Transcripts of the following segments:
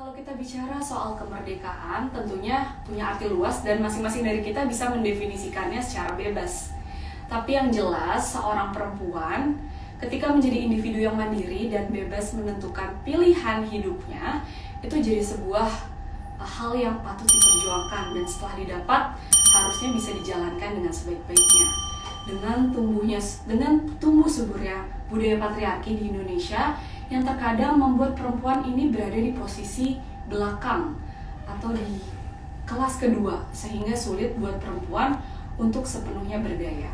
Kalau kita bicara soal kemerdekaan, tentunya punya arti luas dan masing-masing dari kita bisa mendefinisikannya secara bebas. Tapi yang jelas, seorang perempuan ketika menjadi individu yang mandiri dan bebas menentukan pilihan hidupnya, itu jadi sebuah hal yang patut diperjuangkan dan setelah didapat, harusnya bisa dijalankan dengan sebaik-baiknya. Dengan tumbuh suburnya budaya patriarki di Indonesia yang terkadang membuat perempuan ini berada di posisi belakang atau di kelas kedua sehingga sulit buat perempuan untuk sepenuhnya berdaya.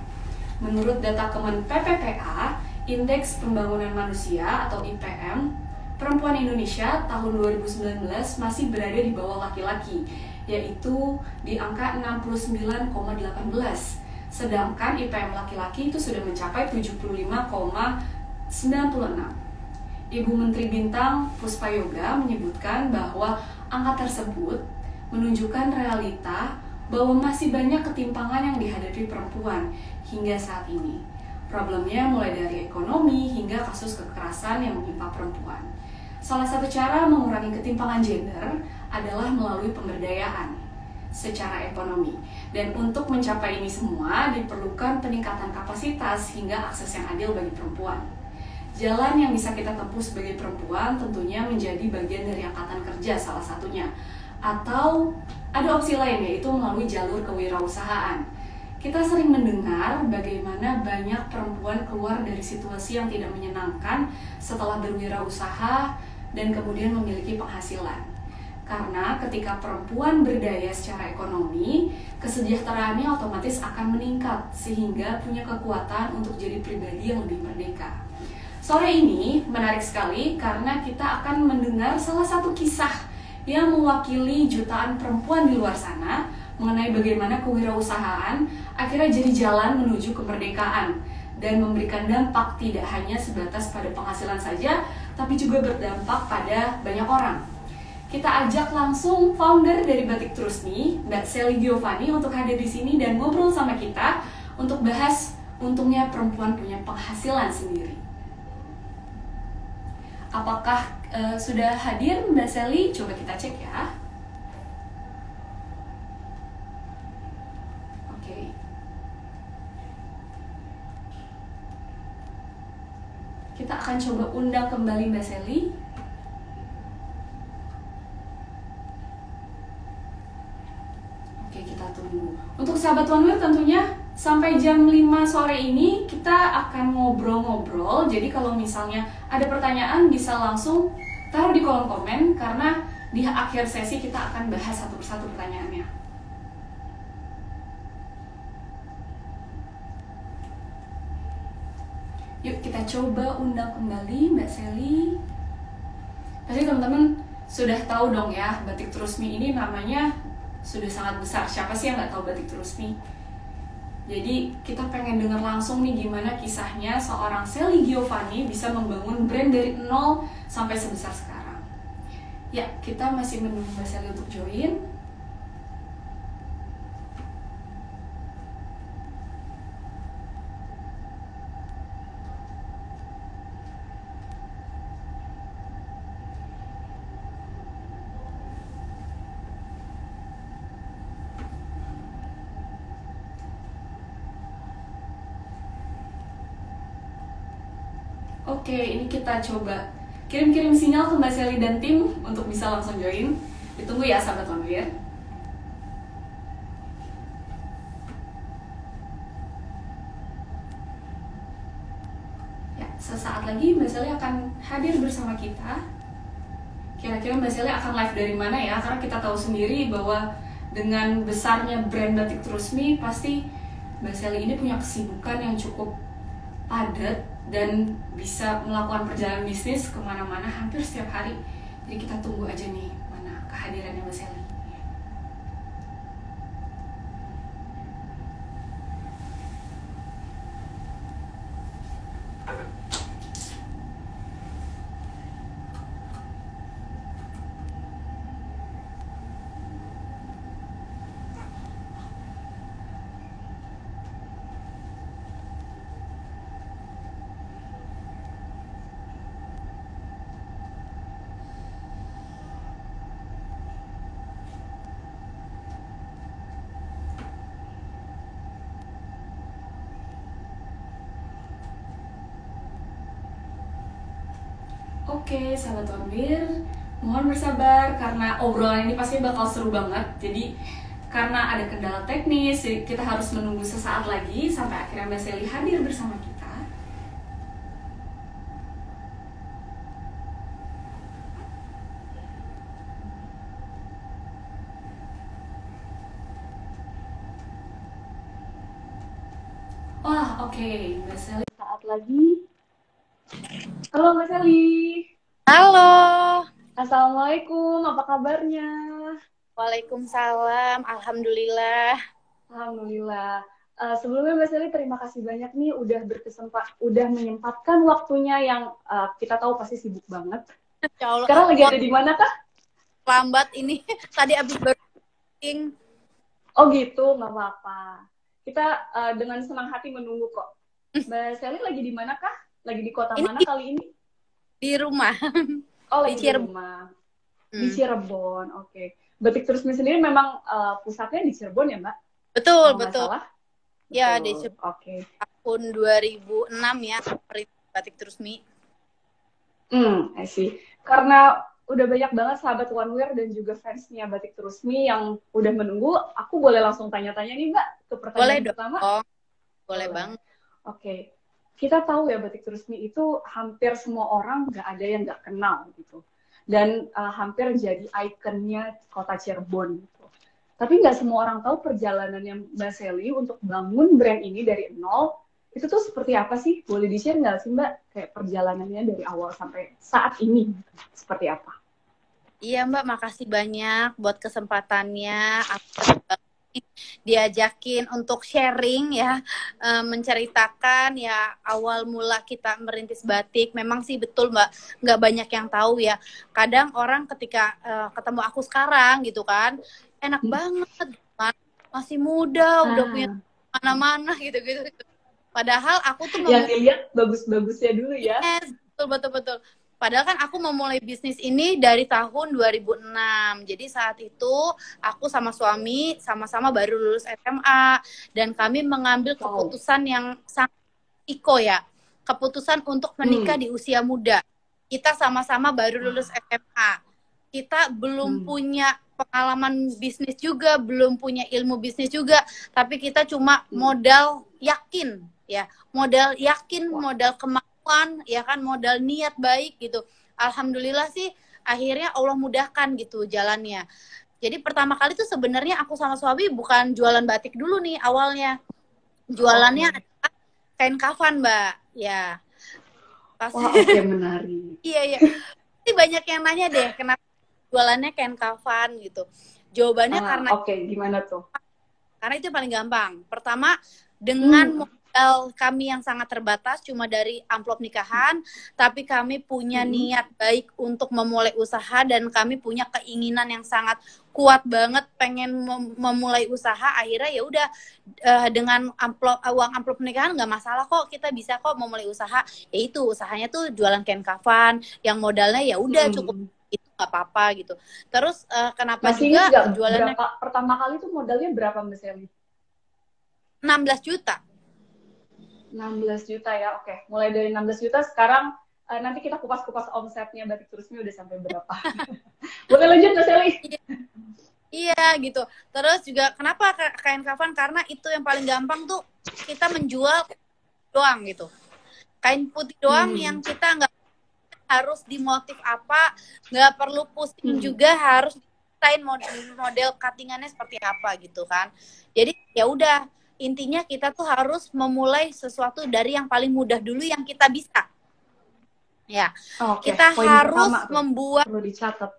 Menurut data Kemen PPPA, Indeks Pembangunan Manusia atau IPM, perempuan Indonesia tahun 2019 masih berada di bawah laki-laki, yaitu di angka 69,18. Sedangkan IPM laki-laki itu sudah mencapai 75,96. Ibu Menteri Bintang Puspayoga menyebutkan bahwa angka tersebut menunjukkan realita bahwa masih banyak ketimpangan yang dihadapi perempuan hingga saat ini. Problemnya mulai dari ekonomi hingga kasus kekerasan yang menimpa perempuan. Salah satu cara mengurangi ketimpangan gender adalah melalui pemberdayaan secara ekonomi. Dan untuk mencapai ini semua diperlukan peningkatan kapasitas hingga akses yang adil bagi perempuan. Jalan yang bisa kita tempuh sebagai perempuan tentunya menjadi bagian dari angkatan kerja salah satunya. Atau ada opsi lain yaitu melalui jalur kewirausahaan. Kita sering mendengar bagaimana banyak perempuan keluar dari situasi yang tidak menyenangkan setelah berwirausaha dan kemudian memiliki penghasilan. Karena ketika perempuan berdaya secara ekonomi, kesejahteraannya otomatis akan meningkat sehingga punya kekuatan untuk jadi pribadi yang lebih merdeka. Sore ini menarik sekali karena kita akan mendengar salah satu kisah yang mewakili jutaan perempuan di luar sana mengenai bagaimana kewirausahaan akhirnya jadi jalan menuju kemerdekaan dan memberikan dampak tidak hanya sebatas pada penghasilan saja, tapi juga berdampak pada banyak orang. Kita ajak langsung founder dari Batik Trusmi, Mbak Sally Giovanni untuk hadir di sini dan ngobrol sama kita untuk bahas untungnya perempuan punya penghasilan sendiri. Apakah sudah hadir Mbak Sally? Coba kita cek ya. Oke. Kita akan coba undang kembali Mbak Sally. Oke, kita tunggu. Untuk sahabat Onewir tentunya sampai jam 5 sore ini kita akan ngobrol-ngobrol. Jadi kalau misalnya ada pertanyaan bisa langsung taruh di kolom komen karena di akhir sesi kita akan bahas satu persatu pertanyaannya. Yuk kita coba undang kembali Mbak Sally. Pasti teman-teman sudah tahu dong ya, Batik Trusmi ini namanya sudah sangat besar. Siapa sih yang nggak tahu Batik Trusmi? Jadi kita pengen dengar langsung nih gimana kisahnya seorang Sally Giovanni bisa membangun brand dari nol sampai sebesar sekarang. Ya, kita masih menunggu Mbak Sally untuk join. Oke, ini kita coba kirim-kirim sinyal ke Mbak Sally dan tim untuk bisa langsung join. Ditunggu ya sahabat Onewir. Ya, sesaat lagi Mbak Sally akan hadir bersama kita. Kira-kira Mbak Sally akan live dari mana ya? Karena kita tahu sendiri bahwa dengan besarnya brand Batik Trusmi, pasti Mbak Sally ini punya kesibukan yang cukup padat dan bisa melakukan perjalanan bisnis kemana-mana hampir setiap hari. Jadi kita tunggu aja nih mana kehadirannya Mbak Sally. Oke, sahabat Onwir, mohon bersabar karena obrolan ini pasti bakal seru banget. Jadi karena ada kendala teknis, kita harus menunggu sesaat lagi sampai akhirnya Mbak Sally hadir bersama kita. Wah, oke, Mbak Sally saat lagi. Halo Mbak Sally. Halo. Assalamualaikum, apa kabarnya? Waalaikumsalam. Alhamdulillah. Alhamdulillah. Sebelumnya Mbak Sally terima kasih banyak nih udah menyempatkan waktunya yang kita tahu pasti sibuk banget. Ya Allah. Sekarang lagi ada di mana kah? Lambat ini. Tadi abis baru meeting. Oh gitu, nggak apa-apa. Kita dengan senang hati menunggu kok. Mbak Sally lagi di mana kah? Lagi di kota mana kali ini? Di rumah. Oh, lagi di rumah. Di Cirebon, oke. Batik Terusmi sendiri memang pusatnya di Cirebon ya, Mbak? Betul, Kalau betul. Salah? Ya, Betul. di Cirebon. Oke. Tahun 2006 ya, Batik Terusmi. I see. Karena udah banyak banget sahabat Onewir dan juga fansnya Batik Terusmi yang udah menunggu, aku boleh langsung tanya-tanya nih, Mbak, ke pertanyaan pertama? Boleh banget. Oke. Kita tahu ya Batik Terusmi itu hampir semua orang nggak ada yang nggak kenal gitu. Dan hampir jadi ikonnya kota Cirebon gitu. Tapi nggak semua orang tahu perjalanannya Mbak Sally untuk bangun brand ini dari nol, itu tuh seperti apa sih? Boleh di-share nggak sih Mbak? Kayak perjalanannya dari awal sampai saat ini, seperti apa? Iya Mbak, makasih banyak buat kesempatannya. Aku diajakin untuk sharing ya, menceritakan ya awal mula kita merintis batik. Memang sih betul Mbak, nggak banyak yang tahu ya. Kadang orang ketika ketemu aku sekarang gitu kan, enak banget, masih muda, udah punya mana-mana gitu-gitu. Padahal aku tuh yang dilihat bagus-bagusnya dulu ya. Yes, betul. Padahal kan aku memulai bisnis ini dari tahun 2006. Jadi saat itu aku sama suami sama-sama baru lulus SMA dan kami mengambil keputusan yang sangat iko ya. Keputusan untuk menikah di usia muda. Kita sama-sama baru lulus SMA. Kita belum punya pengalaman bisnis juga, belum punya ilmu bisnis juga, tapi kita cuma modal yakin ya. Modal yakin, modal kemampuan, ya kan, modal niat baik gitu. Alhamdulillah sih akhirnya Allah mudahkan gitu jalannya. Jadi pertama kali tuh sebenarnya aku sama suami bukan jualan batik dulu nih awalnya. Jualannya adalah kain kafan, Mbak. Ya. Wah, oke, menarik. Iya. Ini banyak yang nanya deh kenapa jualannya kain kafan gitu. Jawabannya karena gimana tuh? Karena itu paling gampang. Pertama, dengan kami yang sangat terbatas cuma dari amplop nikahan, tapi kami punya niat baik untuk memulai usaha dan kami punya keinginan yang sangat kuat banget pengen memulai usaha. Akhirnya ya udah dengan uang amplop nikahan nggak masalah kok, kita bisa kok memulai usaha. Yaitu usahanya tuh jualan kain kafan yang modalnya ya udah cukup itu nggak apa-apa gitu. Terus kenapa masih juga jualannya pertama kali tuh modalnya berapa Mbak Sally? 16 juta. 16 juta ya, oke. Mulai dari 16 juta sekarang nanti kita kupas-kupas omsetnya Batik Terusmi udah sampai berapa. Boleh lanjut Mbak Sally? Iya gitu. Terus juga kenapa kain kafan? Karena itu yang paling gampang tuh kita menjual doang gitu. Kain putih doang yang kita nggak harus dimotif apa, nggak perlu pusing juga harus desain model cuttingannya seperti apa gitu kan. Jadi ya udah, intinya kita tuh harus memulai sesuatu dari yang paling mudah dulu yang kita bisa. Ya, kita harus membuang. Perlu dicatat.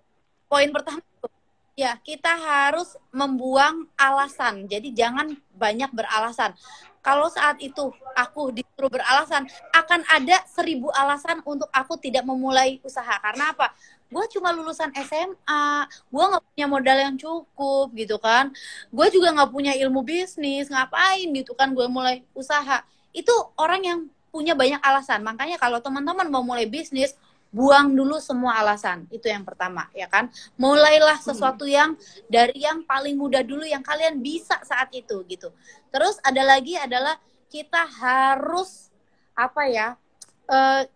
Poin pertama tuh, ya kita harus membuang alasan. Jadi jangan banyak beralasan. Kalau saat itu aku disuruh beralasan, akan ada 1000 alasan untuk aku tidak memulai usaha. Karena apa? Gue cuma lulusan SMA, gue nggak punya modal yang cukup gitu kan, gue juga nggak punya ilmu bisnis, ngapain gitu kan gue mulai usaha. Itu orang yang punya banyak alasan. Makanya kalau teman-teman mau mulai bisnis, buang dulu semua alasan. Itu yang pertama ya kan. Mulailah sesuatu yang dari yang paling mudah dulu yang kalian bisa saat itu gitu. Terus ada lagi adalah kita harus apa ya,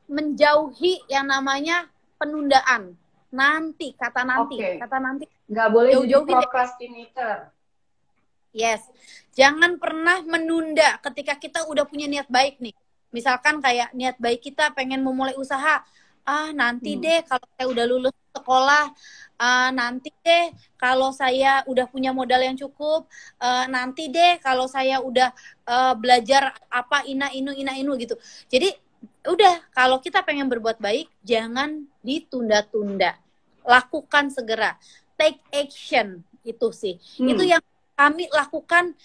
menjauhi yang namanya penundaan. Nanti, kata nanti, Oke. kata nanti. Nggak boleh jadi Jauh-jauhin ya. procrastinator. Yes, jangan pernah menunda ketika kita udah punya niat baik nih. Misalkan kayak niat baik kita pengen memulai usaha, nanti deh kalau saya udah lulus sekolah, nanti deh kalau saya udah punya modal yang cukup, nanti deh kalau saya udah belajar apa ina inu gitu. Jadi udah, kalau kita pengen berbuat baik, jangan ditunda-tunda, lakukan segera, take action, itu sih. Itu yang kami lakukan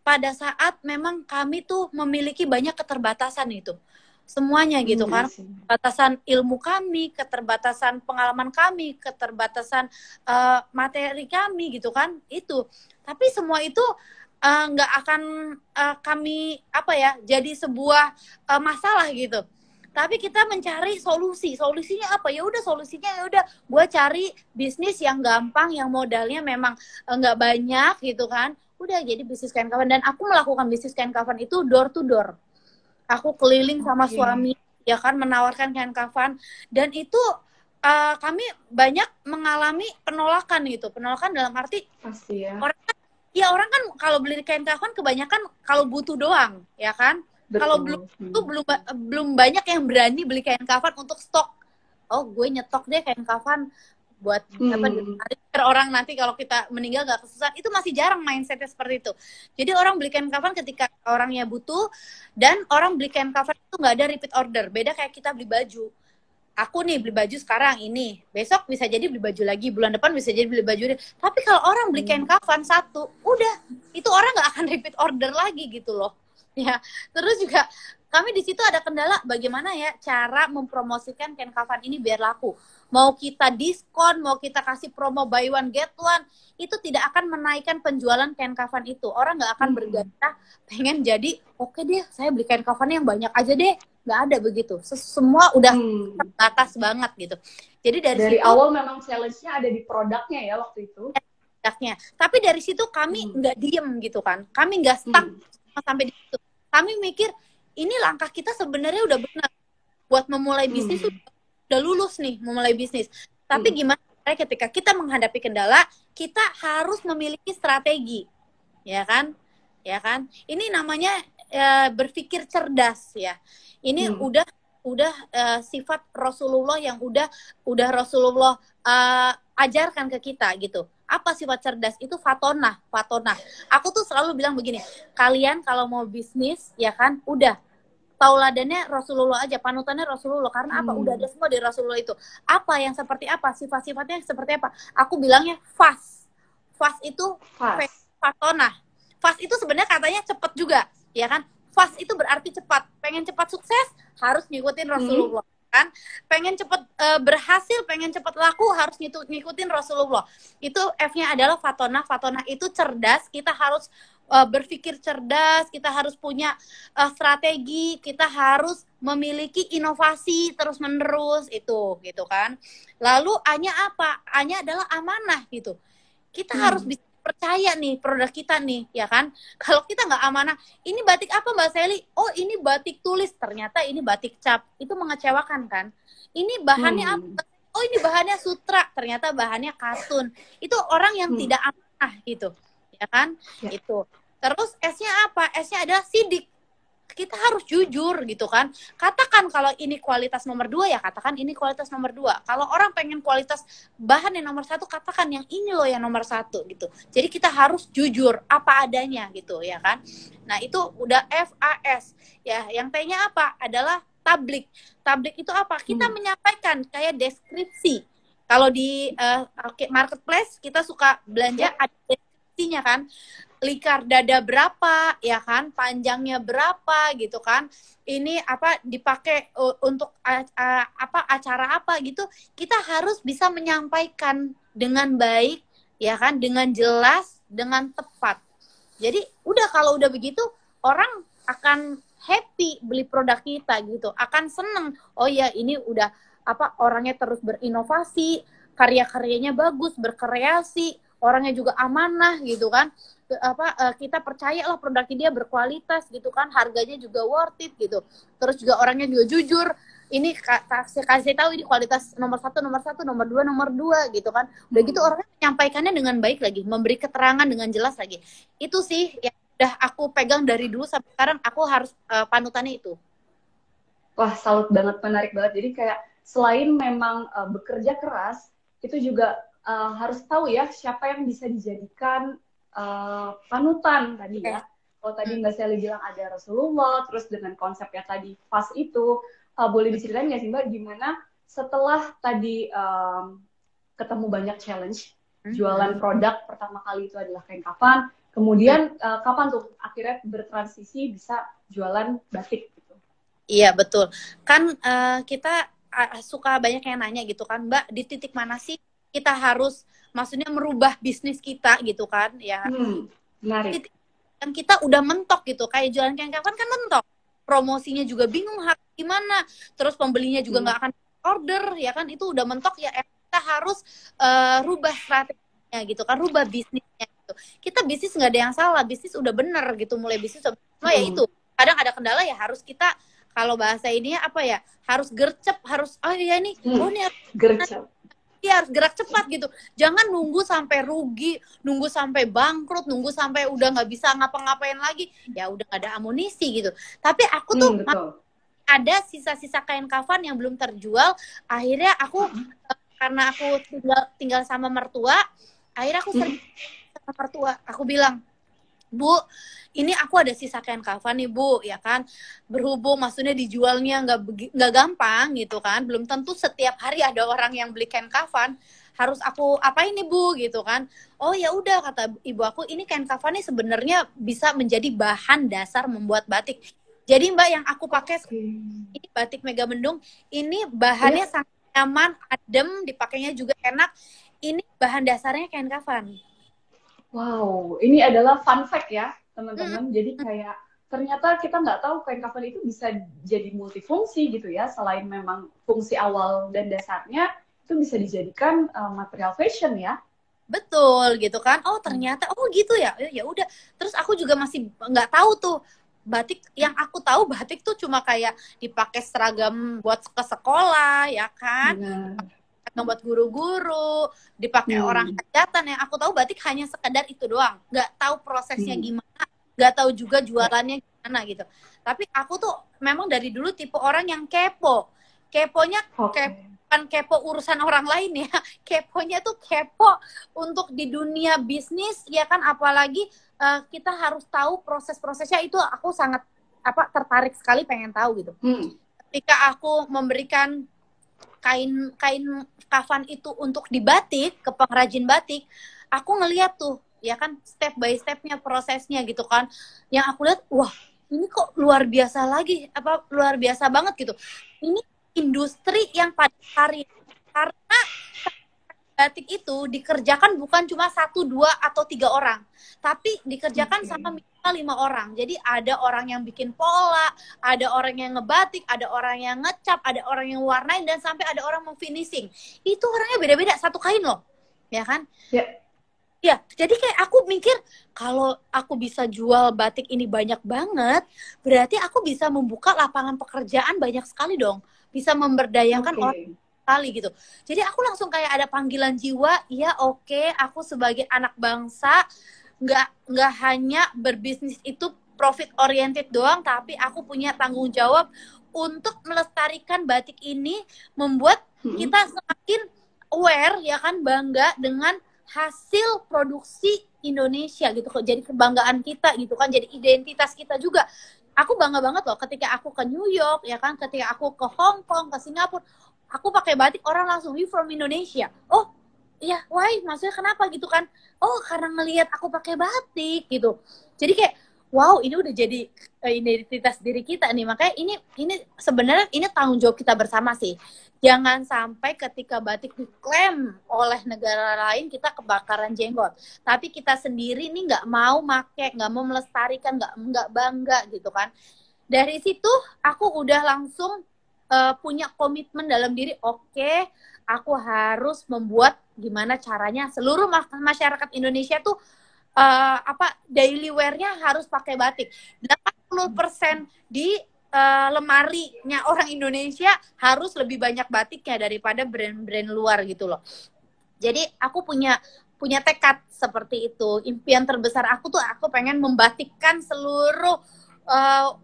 pada saat memang kami tuh memiliki banyak keterbatasan itu. Semuanya gitu kan. Keterbatasan ilmu kami, keterbatasan pengalaman kami, keterbatasan materi kami gitu kan. Itu. Tapi semua itu nggak akan kami jadi sebuah masalah gitu. Tapi kita mencari solusi. Solusinya apa? Ya udah, solusinya ya udah gue cari bisnis yang gampang, yang modalnya memang nggak banyak gitu kan. Udah jadi bisnis kain kafan. Dan aku melakukan bisnis kain kafan itu door to door. Aku keliling sama suami ya kan, menawarkan kain kafan. Dan itu kami banyak mengalami penolakan gitu. Penolakan dalam arti pasti ya. Orang kan kalau beli kain kafan kebanyakan kalau butuh doang, ya kan? Kalau belum banyak yang berani beli kain kafan untuk stok. Oh, gue nyetok deh kain kafan buat orang nanti kalau kita meninggal gak kesusahan. Itu masih jarang mindsetnya seperti itu. Jadi orang beli kain kafan ketika orangnya butuh, dan orang beli kain kafan itu nggak ada repeat order. Beda kayak kita beli baju. Aku nih beli baju sekarang ini, besok bisa jadi beli baju lagi, bulan depan bisa jadi beli baju. Tapi kalau orang beli kain kafan satu, udah, itu orang nggak akan repeat order lagi gitu loh. Ya, terus juga kami di situ ada kendala bagaimana ya cara mempromosikan kain kafan ini biar laku. Mau kita diskon, mau kita kasih promo buy one get one, itu tidak akan menaikkan penjualan kain kafan itu. Orang nggak akan bergairah pengen jadi, oke deh, saya beli kain kafan yang banyak aja deh. Nggak ada begitu. Semua udah terbatas banget gitu. Jadi dari situ, awal memang challenge-nya ada di produknya ya waktu itu. Produknya. Tapi dari situ kami nggak diem gitu kan. Kami nggak stuck sampai di situ. Kami mikir, ini langkah kita sebenarnya udah benar. Buat memulai bisnis udah lulus nih, memulai bisnis. Tapi gimana ketika kita menghadapi kendala, kita harus memiliki strategi. Ya kan? Ya kan? Ini namanya berpikir cerdas ya. Ini udah sifat Rasulullah yang udah Rasulullah ajarkan ke kita gitu. Apa sifat cerdas? Itu fatonah. Aku tuh selalu bilang begini, kalian kalau mau bisnis ya kan, udah tauladannya Rasulullah aja, panutannya Rasulullah. Karena apa? Udah ada semua dari Rasulullah itu. Apa yang seperti apa? Sifat-sifatnya seperti apa? Aku bilangnya fast itu fatonah. Fast itu sebenarnya katanya cepat juga, ya kan? Fast itu berarti cepat. Pengen cepat sukses, harus ngikutin Rasulullah. Kan? Pengen cepat berhasil, pengen cepat laku, harus ngikutin Rasulullah. Itu F-nya adalah fatonah. Fatonah itu cerdas. Kita harus berpikir cerdas, kita harus punya strategi, kita harus memiliki inovasi terus-menerus, itu gitu kan. Lalu A-nya apa? A-nya adalah amanah gitu. Kita harus bisa percaya nih produk kita nih, ya kan? Kalau kita nggak amanah, ini batik apa Mbak Sally? Oh, ini batik tulis, ternyata ini batik cap. Itu mengecewakan kan? Ini bahannya apa? Oh, ini bahannya sutra, ternyata bahannya katun. Itu orang yang tidak amanah gitu, ya kan? Ya. Itu. Terus S-nya apa? S-nya adalah sidik. Kita harus jujur gitu kan. Katakan kalau ini kualitas nomor 2, ya katakan ini kualitas nomor 2. Kalau orang pengen kualitas bahan yang nomor 1, katakan yang ini loh yang nomor 1 gitu. Jadi kita harus jujur apa adanya gitu ya kan. Nah itu udah FAS ya. Yang T-nya apa? Adalah tablik. Tablik itu apa? Kita menyampaikan kayak deskripsi. Kalau di marketplace kita suka belanja ada deskripsinya kan. Lingkar dada berapa, ya kan, panjangnya berapa gitu kan, ini apa dipakai untuk acara apa gitu. Kita harus bisa menyampaikan dengan baik, ya kan, dengan jelas, dengan tepat. Jadi udah, kalau udah begitu orang akan happy beli produk kita gitu, akan seneng. Oh ya, ini udah orangnya terus berinovasi, karya-karyanya bagus, berkreasi, orangnya juga amanah gitu kan. Kita percayalah produknya dia berkualitas gitu kan, harganya juga worth it gitu. Terus juga orangnya juga jujur, ini kasih tahu ini kualitas nomor satu, nomor dua gitu kan. Udah gitu orangnya menyampaikannya dengan baik lagi, memberi keterangan dengan jelas lagi. Itu sih yang udah aku pegang dari dulu sampai sekarang, aku harus panutannya itu. Wah, salut banget, menarik banget. Jadi kayak selain memang bekerja keras, itu juga harus tahu ya siapa yang bisa dijadikan panutan tadi ya. Kalau tadi Mbak Sally bilang ada Rasulullah, terus dengan konsepnya tadi pas itu, boleh diceritain nggak sih Mbak gimana setelah tadi ketemu banyak challenge, jualan produk pertama kali itu adalah kain kafan, kemudian kapan tuh akhirnya bertransisi bisa jualan batik gitu? Iya betul. Kan kita suka banyak yang nanya gitu kan, Mbak, di titik mana sih kita harus, maksudnya merubah bisnis kita gitu kan, ya. Menarik. Kan kita udah mentok gitu, kayak jualan kain kafan kan mentok. Promosinya juga bingung harus gimana, terus pembelinya juga nggak akan order, ya kan, itu udah mentok ya. Kita harus rubah strateginya gitu kan, rubah bisnisnya gitu. Kita bisnis nggak ada yang salah, bisnis udah bener gitu, mulai bisnis ya itu. Kadang ada kendala ya harus kita, kalau bahasa ini apa ya, harus gercep, harus ini harus gercep. Iya, harus gerak cepat gitu. Jangan nunggu sampai rugi, nunggu sampai bangkrut, nunggu sampai udah nggak bisa ngapa-ngapain lagi. Ya udah nggak ada amunisi gitu. Tapi aku tuh ada sisa-sisa kain kafan yang belum terjual. Akhirnya aku karena aku tinggal sama mertua, akhirnya aku sering sama mertua. Aku bilang, Bu, ini aku ada sisa kain kafan nih Bu, ya kan. Berhubung maksudnya dijualnya nggak gampang gitu kan. Belum tentu setiap hari ada orang yang beli kain kafan. Harus aku apain nih Bu gitu kan. Oh ya udah, kata ibu aku, ini kain kafan nih sebenarnya bisa menjadi bahan dasar membuat batik. Jadi Mbak, yang aku pakai ini batik Megamendung, ini bahannya sangat nyaman, adem, dipakainya juga enak. Ini bahan dasarnya kain kafan. Wow, ini adalah fun fact ya, teman-teman. Jadi kayak ternyata kita nggak tahu kain kafan itu bisa jadi multifungsi gitu ya. Selain memang fungsi awal dan dasarnya, itu bisa dijadikan material fashion ya. Betul gitu kan. Oh ternyata, oh gitu ya. Ya udah. Terus aku juga masih nggak tahu tuh batik. Yang aku tahu batik tuh cuma kayak dipakai seragam buat ke sekolah, ya kan. Buat guru-guru, dipakai orang hajatan. Yang aku tahu batik hanya sekedar itu doang, nggak tahu prosesnya gimana, nggak tahu juga jualannya gimana gitu. Tapi aku tuh memang dari dulu tipe orang yang keponya bukan kepo urusan orang lain ya, keponya tuh kepo untuk di dunia bisnis ya kan, apalagi kita harus tahu proses-prosesnya. Itu aku sangat tertarik sekali, pengen tahu gitu. Ketika aku memberikan kain kafan itu untuk dibatik ke pengrajin batik, aku ngeliat tuh ya kan step by stepnya, prosesnya gitu kan. Yang aku lihat, wah ini kok luar biasa luar biasa banget gitu. Ini industri yang pada hari, karena batik itu dikerjakan bukan cuma 1, 2, atau 3 orang, tapi dikerjakan sama minimal 5 orang. Jadi ada orang yang bikin pola, ada orang yang ngebatik, ada orang yang ngecap, ada orang yang warnain, dan sampai ada orang finishing. Itu orangnya beda-beda satu kain loh, ya kan? Ya, jadi kayak aku mikir, kalau aku bisa jual batik ini banyak banget, berarti aku bisa membuka lapangan pekerjaan banyak sekali dong. Bisa memberdayakan orang kali gitu. Jadi aku langsung kayak ada panggilan jiwa, ya oke, aku sebagai anak bangsa, nggak hanya berbisnis itu profit oriented doang, tapi aku punya tanggung jawab untuk melestarikan batik ini, membuat kita semakin aware ya kan, bangga dengan hasil produksi Indonesia gitu. Jadi kebanggaan kita gitu kan, jadi identitas kita juga. Aku bangga banget loh ketika aku ke New York ya kan, ketika aku ke Hong Kong, ke Singapura, aku pakai batik, orang langsung, "We from Indonesia." Oh iya, why? Maksudnya kenapa gitu kan? Oh, karena ngelihat aku pakai batik gitu. Jadi kayak, wow, ini udah jadi identitas diri kita nih. Makanya ini sebenarnya ini tanggung jawab kita bersama sih. Jangan sampai ketika batik diklaim oleh negara lain kita kebakaran jenggot. Tapi kita sendiri nih nggak mau make, nggak mau melestarikan, nggak bangga gitu kan. Dari situ aku udah langsung punya komitmen dalam diri, oke, aku harus membuat gimana caranya seluruh masyarakat Indonesia tuh daily wear-nya harus pakai batik. 80% di lemarinya orang Indonesia harus lebih banyak batiknya daripada brand-brand luar gitu loh. Jadi aku punya tekad seperti itu. Impian terbesar aku tuh aku pengen membatikkan seluruh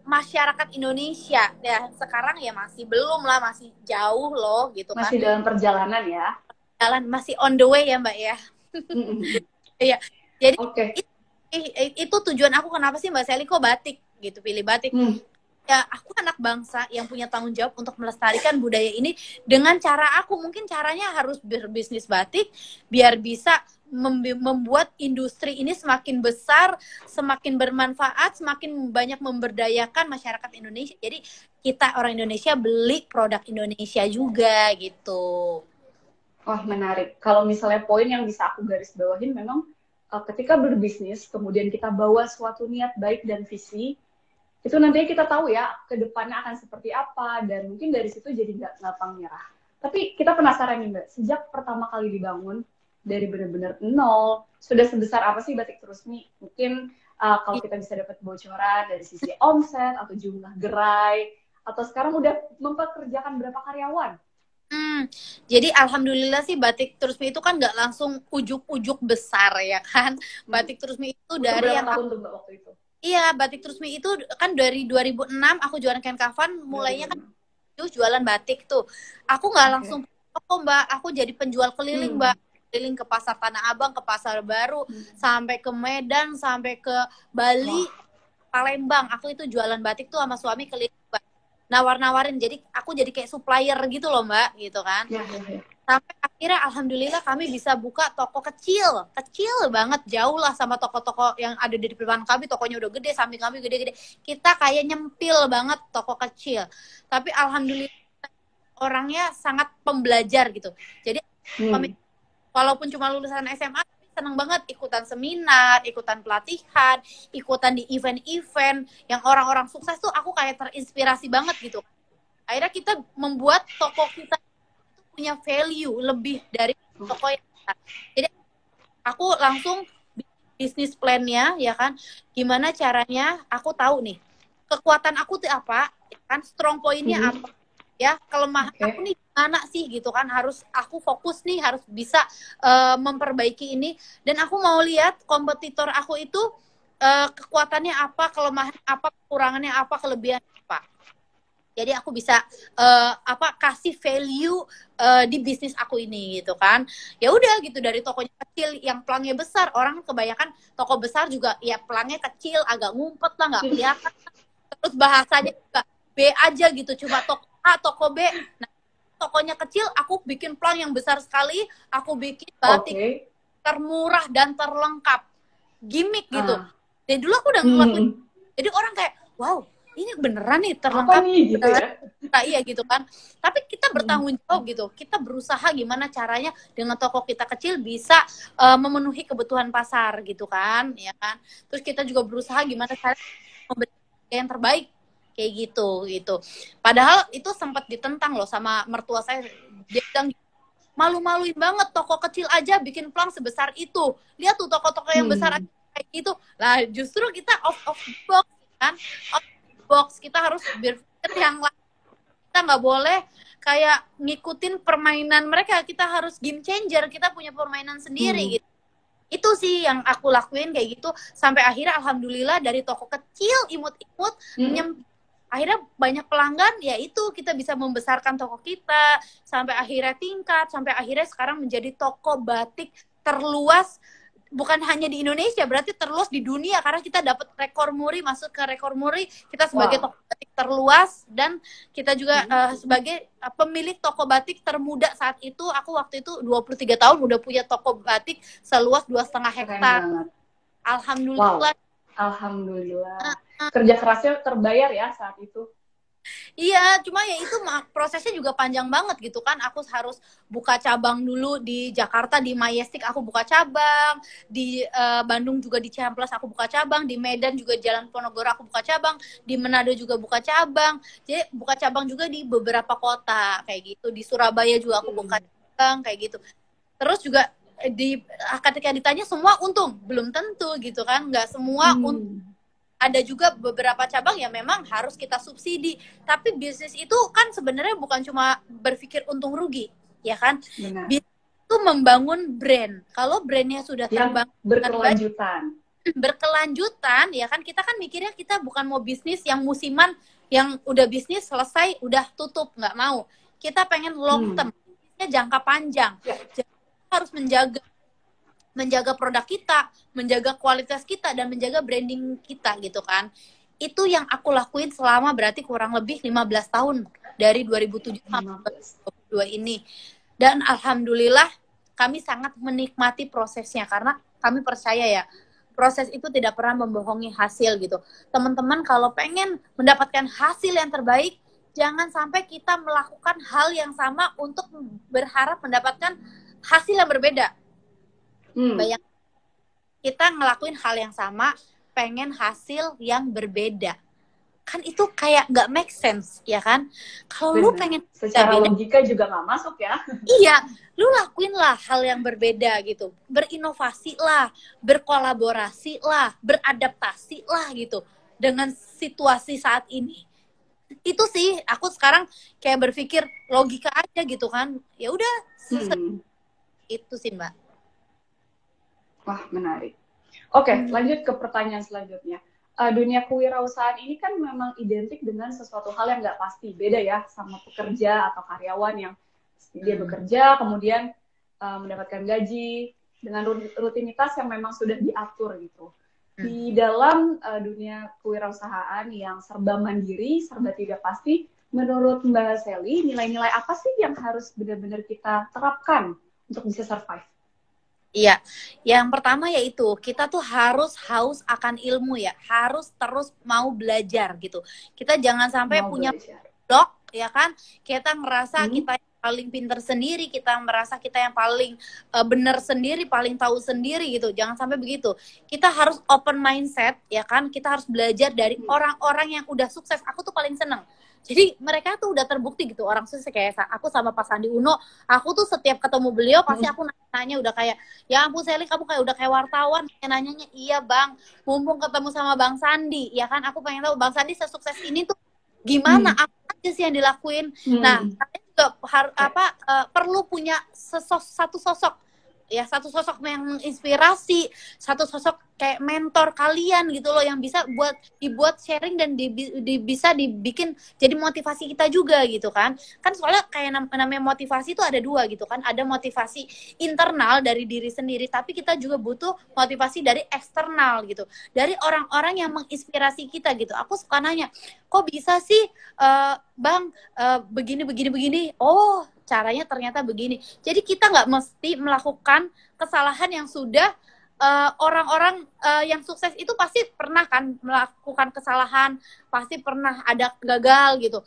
masyarakat Indonesia. Ya sekarang ya masih belum lah, masih jauh loh gitu kan. Masih dalam perjalanan ya. Jalan masih on the way ya Mbak ya. Iya. Jadi itu tujuan aku, kenapa sih Mbak Sally kok batik gitu, pilih batik. Ya aku anak bangsa yang punya tanggung jawab untuk melestarikan budaya ini dengan cara aku. Mungkin caranya harus berbisnis batik biar bisa membuat industri ini semakin besar, semakin bermanfaat, semakin banyak memberdayakan masyarakat Indonesia. Jadi kita orang Indonesia beli produk Indonesia juga gitu. Wah, menarik. Kalau misalnya poin yang bisa aku garis bawahin, memang ketika berbisnis kemudian kita bawa suatu niat baik dan visi, itu nantinya kita tahu ya ke depannya akan seperti apa, dan mungkin dari situ jadi nggak gampang nyerah. Tapi kita penasaran nih Mbak, sejak pertama kali dibangun dari benar-benar nol, sudah sebesar apa sih Batik Trusmi? Mungkin kalau kita bisa dapat bocoran dari sisi omset atau jumlah gerai, atau sekarang udah mempekerjakan berapa karyawan? Jadi alhamdulillah sih Batik Trusmi itu kan nggak langsung ujuk-ujuk besar ya kan. Batik Trusmi itu dari yang tahun tuh Mbak waktu itu? Iya, Batik Trusmi itu kan dari 2006 aku jualan kain kafan, mulainya kan jualan batik tuh. Aku nggak langsung toko Mbak, aku jadi penjual keliling Mbak. Keliling ke pasar Tanah Abang, ke Pasar Baru, sampai ke Medan, sampai ke Bali, Palembang. Aku itu jualan batik tuh sama suami keliling Mbak. Nawar-nawarin, jadi aku jadi kayak supplier gitu loh Mbak, gitu kan. Sampai akhirnya alhamdulillah kami bisa buka toko kecil banget, jauh lah sama toko-toko yang ada di depan kami. Tokonya udah gede, samping kami gede-gede. Kita kayak nyempil banget toko kecil. Tapi alhamdulillah orangnya sangat pembelajar gitu. Jadi walaupun cuma lulusan SMA, seneng banget ikutan seminar, ikutan pelatihan, ikutan di event-event yang orang-orang sukses tuh aku kayak terinspirasi banget gitu. Akhirnya kita membuat toko kita punya value lebih dari toko yang besar. Jadi aku langsung bisnis plan-nya ya kan, gimana caranya aku tahu nih kekuatan aku tuh apa, ya kan, strong point-nya apa, ya kelemahan aku nih gimana sih gitu kan, harus aku fokus nih, harus bisa memperbaiki ini. Dan aku mau lihat kompetitor aku itu kekuatannya apa, kelemahan apa, kekurangannya apa, kelebihan apa. Jadi aku bisa kasih value di bisnis aku ini gitu kan. Ya udah gitu, dari tokonya kecil yang pelangnya besar, orang kebanyakan toko besar juga ya pelangnya kecil, agak ngumpet lah, nggak kelihatan. Terus bahasanya juga B aja gitu, cuma toko A, toko B. Nah, tokonya kecil, aku bikin pelang yang besar sekali, aku bikin batik termurah dan terlengkap, gimmick gitu. Dan dulu aku udah ngelakuin, jadi orang kayak wow, ini beneran nih terlengkap nih, gitu ya? Nah, iya gitu kan. Tapi kita bertanggung jawab gitu. Kita berusaha gimana caranya dengan toko kita kecil bisa memenuhi kebutuhan pasar gitu kan, ya kan. Terus kita juga berusaha gimana caranya memberikan yang terbaik kayak gitu. Padahal itu sempat ditentang loh sama mertua saya. Dia bilang malu-maluin banget, toko kecil aja bikin pelang sebesar itu. Lihat tuh toko-toko yang besar aja kayak gitu. Lah justru kita off the box kan. Box, kita harus berpikir yang lain. Kita nggak boleh kayak ngikutin permainan mereka, kita harus game changer, kita punya permainan sendiri gitu. Itu sih yang aku lakuin kayak gitu, sampai akhirnya alhamdulillah dari toko kecil imut-imut akhirnya banyak pelanggan, ya itu kita bisa membesarkan toko kita sampai akhirnya tingkat, sampai akhirnya sekarang menjadi toko batik terluas. Bukan hanya di Indonesia, berarti terluas di dunia, karena kita dapat rekor muri, masuk ke rekor muri, kita sebagai toko batik terluas, dan kita juga sebagai pemilik toko batik termuda saat itu. Aku waktu itu 23 tahun udah punya toko batik seluas 2,5 hektar. Alhamdulillah. Alhamdulillah. Kerja kerasnya terbayar ya saat itu. Iya, cuma ya itu prosesnya juga panjang banget gitu kan. Aku harus buka cabang dulu di Jakarta, di Majestic aku buka cabang, di Bandung juga di Ciamplas aku buka cabang, di Medan juga Jalan Ponorogo aku buka cabang, di Manado juga buka cabang. Jadi buka cabang juga di beberapa kota kayak gitu. Di Surabaya juga aku buka cabang kayak gitu. Terus juga ketika ditanya semua untung, belum tentu gitu kan. Nggak semua untung. ada juga beberapa cabang yang memang harus kita subsidi. Tapi bisnis itu kan sebenarnya bukan cuma berpikir untung rugi, ya kan? Benar. Bisnis itu membangun brand. Kalau brandnya sudah Yang terbangun berkelanjutan. berkelanjutan, ya kan, kita kan mikirnya kita bukan mau bisnis yang musiman, yang udah bisnis selesai udah tutup, nggak mau. Kita pengen long term, bisnisnya jangka panjang. Jadi kita harus menjaga produk kita, menjaga kualitas kita, dan menjaga branding kita gitu kan. Itu yang aku lakuin selama berarti kurang lebih 15 tahun dari 2007 sampai 2022 ini. Dan alhamdulillah kami sangat menikmati prosesnya karena kami percaya ya, proses itu tidak pernah membohongi hasil gitu. Teman-teman kalau pengen mendapatkan hasil yang terbaik, jangan sampai kita melakukan hal yang sama untuk berharap mendapatkan hasil yang berbeda. Bayang, kita ngelakuin hal yang sama, pengen hasil yang berbeda. Kan itu kayak nggak make sense, ya kan? Kalau lu pengen secara logika juga nggak masuk ya. Iya, lu lakuin lah hal yang berbeda gitu. Berinovasi lah, berkolaborasi lah, beradaptasi lah gitu dengan situasi saat ini. Itu sih aku sekarang kayak berpikir logika aja gitu kan. Ya udah, itu sih Mbak. Wah, menarik. Oke, lanjut ke pertanyaan selanjutnya. Dunia kewirausahaan ini kan memang identik dengan sesuatu hal yang nggak pasti. Beda ya sama pekerja atau karyawan yang dia bekerja, kemudian mendapatkan gaji dengan rutinitas yang memang sudah diatur gitu. Di dalam dunia kewirausahaan yang serba mandiri, serba tidak pasti, menurut Mbak Sally, nilai-nilai apa sih yang harus benar-benar kita terapkan untuk bisa survive? Iya, yang pertama yaitu kita tuh harus haus akan ilmu ya, harus terus mau belajar gitu. Kita jangan sampai punya blog, ya kan? Kita ngerasa kita yang paling pinter sendiri, kita merasa kita yang paling benar sendiri, paling tahu sendiri gitu. Jangan sampai begitu. Kita harus open mindset, ya kan? Kita harus belajar dari orang-orang yang udah sukses. Aku tuh paling seneng. Jadi mereka tuh udah terbukti gitu, orang sukses kayak aku sama Pak Sandi Uno, aku tuh setiap ketemu beliau pasti aku nanya udah kayak, ya ampun Sally kamu kayak udah kayak wartawan, nanyanya iya Bang, mumpung ketemu sama Bang Sandi, ya kan aku pengen tahu Bang Sandi sesukses ini tuh gimana, apa aja sih yang dilakuin. Nah, kalian juga perlu punya satu sosok, ya satu sosok yang menginspirasi, satu sosok kayak mentor kalian gitu loh, yang bisa dibuat sharing dan bisa dibikin jadi motivasi kita juga gitu kan soalnya kayak namanya motivasi itu ada dua gitu kan, ada motivasi internal dari diri sendiri, tapi kita juga butuh motivasi dari eksternal gitu, dari orang-orang yang menginspirasi kita gitu. Aku suka nanya, kok bisa sih Bang begini, oh caranya ternyata begini. Jadi kita nggak mesti melakukan kesalahan yang sudah orang-orang yang sukses itu pasti pernah kan melakukan kesalahan, pasti pernah ada gagal gitu.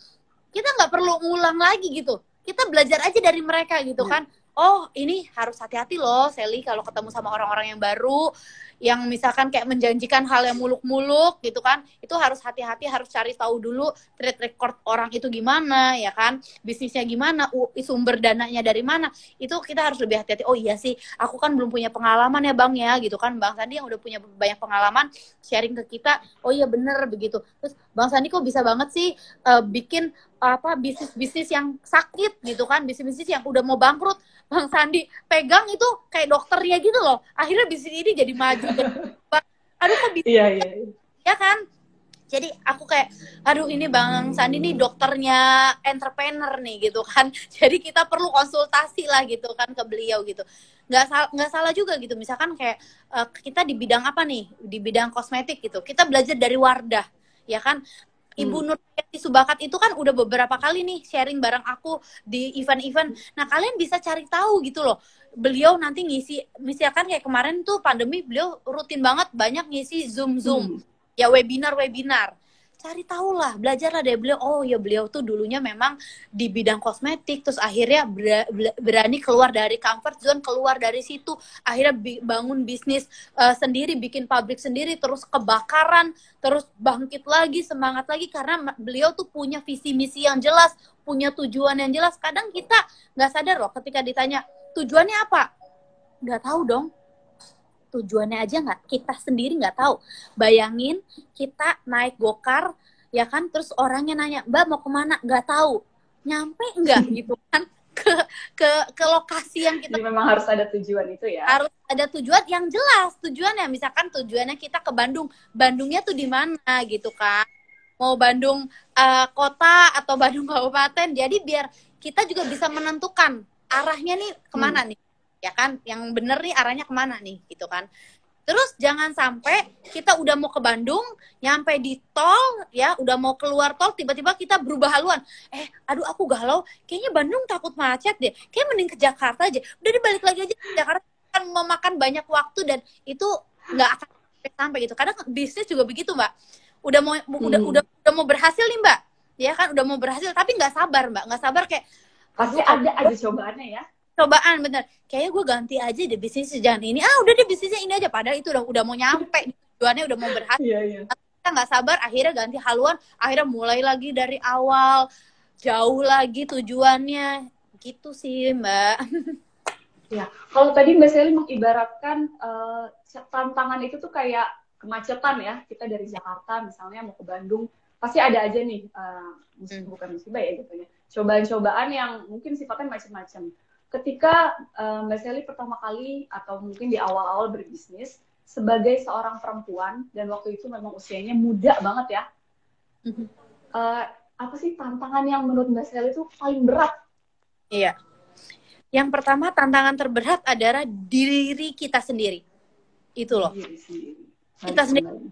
Kita nggak perlu ngulang lagi gitu. Kita belajar aja dari mereka gitu kan. Oh ini harus hati-hati loh Sally kalau ketemu sama orang-orang yang baru, yang misalkan kayak menjanjikan hal yang muluk-muluk gitu kan, itu harus hati-hati, harus cari tahu dulu track record orang itu gimana, ya kan, bisnisnya gimana, sumber dananya dari mana, itu kita harus lebih hati-hati. Oh iya sih, aku kan belum punya pengalaman ya Bang ya, gitu kan. Bang Sandi yang udah punya banyak pengalaman sharing ke kita, oh iya bener begitu. Terus Bang Sandi kok bisa banget sih bikin bisnis-bisnis yang sakit gitu kan, bisnis-bisnis yang udah mau bangkrut, Bang Sandi pegang itu kayak dokternya gitu loh. Akhirnya bisnis ini jadi maju. Aduh kok bisa? Iya. Ya kan? Jadi aku kayak, aduh ini Bang Sandi nih dokternya entrepreneur nih gitu kan. Jadi kita perlu konsultasi lah gitu kan ke beliau gitu. Nggak salah juga gitu. Misalkan kayak kita di bidang apa nih? Di bidang kosmetik gitu. Kita belajar dari Wardah, ya kan? Ibu Nurhayati Subakat itu kan udah beberapa kali nih sharing bareng aku di event-event. Nah, kalian bisa cari tahu gitu loh. Beliau nanti ngisi, misalkan kayak kemarin tuh pandemi, beliau rutin banget banyak ngisi Zoom. Ya webinar. Cari tahu lah, belajarlah dari beliau. Oh ya beliau tuh dulunya memang di bidang kosmetik, terus akhirnya berani keluar dari comfort zone, keluar dari situ, akhirnya bangun bisnis sendiri, bikin pabrik sendiri, terus kebakaran, terus bangkit lagi, semangat lagi, karena beliau tuh punya visi misi yang jelas, punya tujuan yang jelas. Kadang kita nggak sadar loh ketika ditanya tujuannya apa, nggak tahu dong. tujuannya aja kita sendiri nggak tahu. Bayangin kita naik gokar, ya kan, terus orangnya nanya, Mbak mau kemana? Nggak tahu, nyampe nggak gitu kan ke lokasi yang kita. Jadi memang harus ada tujuan itu ya. Harus ada tujuan yang jelas. Tujuannya, misalkan tujuannya kita ke Bandung, Bandungnya tuh di mana gitu kan? Mau Bandung kota atau Bandung kabupaten. Jadi biar kita juga bisa menentukan arahnya nih kemana nih, ya kan? Yang bener nih arahnya kemana nih gitu kan? Terus jangan sampai kita udah mau ke Bandung, nyampe di tol, ya udah mau keluar tol, tiba-tiba kita berubah haluan. Aduh aku galau, kayaknya Bandung takut macet deh. Kayaknya mending ke Jakarta aja. Udah dibalik lagi aja ke Jakarta, kan memakan banyak waktu dan itu nggak akan sampai gitu. Kadang bisnis juga begitu, Mbak. Udah mau berhasil nih, Mbak. Ya kan udah mau berhasil, tapi nggak sabar, Mbak. Nggak sabar kayak pasti ada aja cobaannya ya. Cobaan bener, kayaknya gue ganti aja deh bisnis jangan ini, udah deh bisnisnya ini aja, padahal itu udah mau nyampe tujuannya, udah mau berhasil. Kita nggak sabar, akhirnya ganti haluan, akhirnya mulai lagi dari awal, jauh lagi tujuannya, gitu sih Mbak. Ya, kalau tadi Mbak Sally mengibaratkan tantangan itu tuh kayak kemacetan ya, kita dari Jakarta misalnya mau ke Bandung, pasti ada aja nih, bukan musibah ya gitu ya, cobaan-cobaan yang mungkin sifatnya macam-macam. Ketika Mbak Sally pertama kali atau mungkin di awal-awal berbisnis sebagai seorang perempuan dan waktu itu memang usianya muda banget ya, apa sih tantangan yang menurut Mbak Sally itu paling berat? Iya, yang pertama tantangan terberat adalah diri kita sendiri, itu loh. Kita sendiri,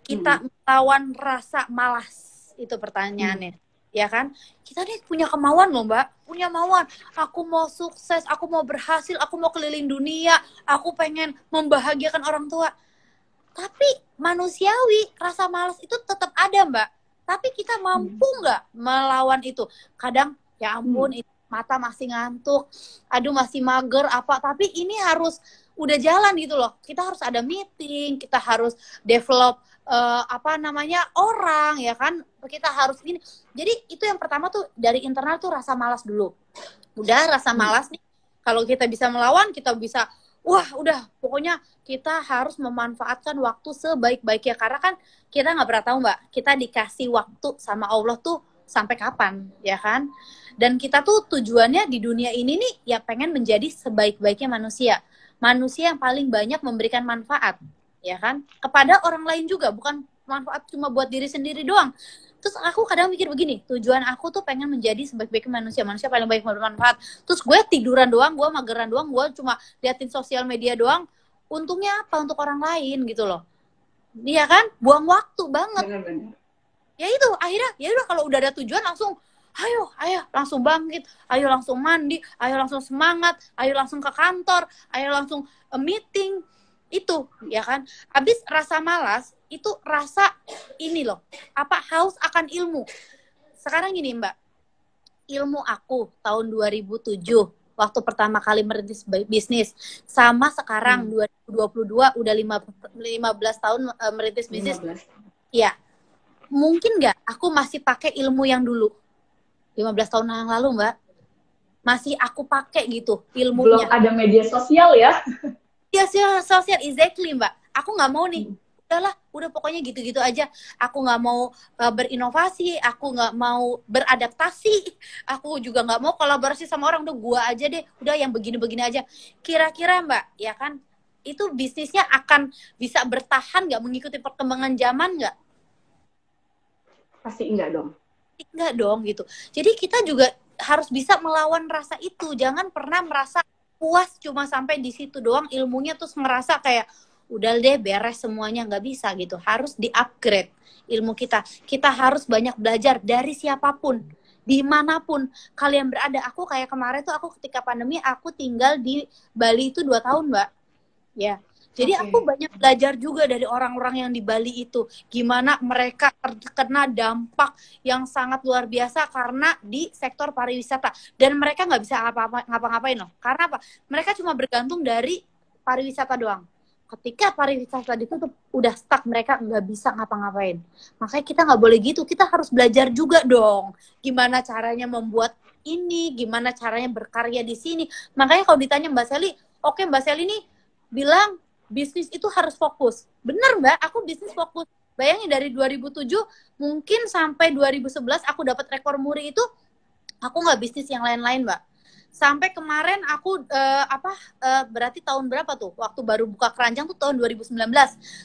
kita melawan rasa malas, itu pertanyaannya. Ya kan, kita nih punya kemauan loh Mbak, punya mauan, aku mau sukses, aku mau berhasil, aku mau keliling dunia, aku pengen membahagiakan orang tua. Tapi manusiawi, rasa malas itu tetap ada Mbak, tapi kita mampu nggak melawan itu? Kadang ya ampun, mata masih ngantuk, aduh masih mager apa, tapi ini harus udah jalan gitu loh, kita harus ada meeting, kita harus develop orang, ya kan, kita harus ini. Jadi itu yang pertama tuh dari internal tuh rasa malas dulu. Udah rasa malas nih, kalau kita bisa melawan, kita bisa, udah pokoknya kita harus memanfaatkan waktu sebaik-baiknya, karena kan kita nggak pernah tahu Mbak, kita dikasih waktu sama Allah tuh sampai kapan, ya kan. Dan kita tuh tujuannya di dunia ini nih ya pengen menjadi sebaik-baiknya manusia yang paling banyak memberikan manfaat, ya kan, kepada orang lain juga, bukan manfaat cuma buat diri sendiri doang. Terus aku kadang mikir begini, tujuan aku tuh pengen menjadi sebaik-baiknya manusia paling baik bermanfaat. Terus gue tiduran doang, gue mageran doang, gue cuma liatin sosial media doang, untungnya apa untuk orang lain gitu loh, iya kan, buang waktu banget. Benar-benar. Ya itu akhirnya ya udah, kalau udah ada tujuan langsung ayo langsung bangkit, ayo langsung mandi, ayo langsung semangat, ayo langsung ke kantor, ayo langsung meeting. Itu ya kan, habis rasa malas itu rasa ini loh, haus akan ilmu. Sekarang gini Mbak, ilmu aku tahun 2007 waktu pertama kali merintis bisnis sama sekarang 2022 udah 15 tahun merintis bisnis. Ya mungkin nggak aku masih pakai ilmu yang dulu 15 tahun yang lalu Mbak, masih aku pakai gitu ilmunya. Belum ada media sosial ya. Iya, sosial, exactly Mbak. Aku nggak mau nih, udah pokoknya gitu-gitu aja. Aku nggak mau berinovasi, aku nggak mau beradaptasi, aku juga nggak mau kolaborasi sama orang. Udah gua aja deh, udah yang begini-begini aja. Kira-kira Mbak, ya kan, itu bisnisnya akan bisa bertahan nggak, mengikuti perkembangan zaman nggak? Pasti enggak dong. Enggak dong gitu. Jadi kita juga harus bisa melawan rasa itu. Jangan pernah merasa puas cuma sampai di situ doang ilmunya, terus ngerasa kayak udah deh beres semuanya. Nggak bisa gitu. Harus di-upgrade ilmu kita. Kita harus banyak belajar dari siapapun, dimanapun kalian berada. Aku kayak kemarin tuh, aku ketika pandemi aku tinggal di Bali itu 2 tahun Mbak. Ya. Jadi aku banyak belajar juga dari orang-orang yang di Bali itu. Gimana mereka terkena dampak yang sangat luar biasa karena di sektor pariwisata. Dan mereka nggak bisa ngapa-ngapain loh. Karena apa? Mereka cuma bergantung dari pariwisata doang. Ketika pariwisata ditutup, udah stuck, mereka nggak bisa ngapa-ngapain. Makanya kita nggak boleh gitu. Kita harus belajar juga dong. Gimana caranya membuat ini, gimana caranya berkarya di sini. Makanya kalau ditanya Mbak Sally, oke Mbak Sally nih bilang, bisnis itu harus fokus. Bener Mbak, aku bisnis fokus. Bayangin dari 2007 mungkin sampai 2011 aku dapat rekor muri itu, aku nggak bisnis yang lain-lain Mbak. Sampai kemarin aku berarti tahun berapa tuh? Waktu baru buka keranjang tuh tahun 2019.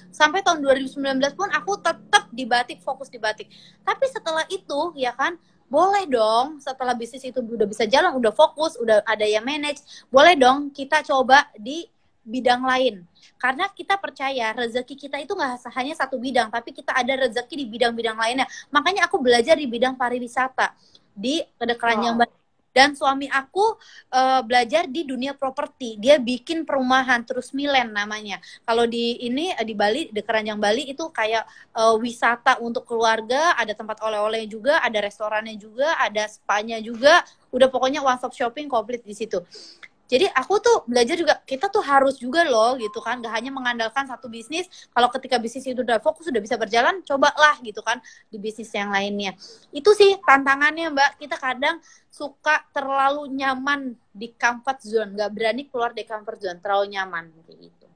Sampai tahun 2019 pun aku tetap di batik, fokus di batik. Tapi setelah itu ya kan, boleh dong setelah bisnis itu udah bisa jalan, udah fokus, udah ada yang manage, boleh dong kita coba di bidang lain. Karena kita percaya rezeki kita itu nggak hanya satu bidang, tapi kita ada rezeki di bidang-bidang lainnya. Makanya aku belajar di bidang pariwisata di Keranjang Batik. Dan suami aku belajar di dunia properti. Dia bikin perumahan Terus Milen namanya. Kalau di Bali, di Keranjang Bali itu kayak wisata untuk keluarga, ada tempat oleh-oleh juga, ada restorannya juga, ada spanya juga. Udah pokoknya one stop shopping komplit di situ. Jadi aku tuh belajar juga, kita tuh harus juga loh gitu kan, gak hanya mengandalkan satu bisnis. Kalau ketika bisnis itu udah fokus, udah bisa berjalan, cobalah gitu kan di bisnis yang lainnya. Itu sih tantangannya Mbak, kita kadang suka terlalu nyaman di comfort zone, gak berani keluar dari comfort zone, terlalu nyaman gitu.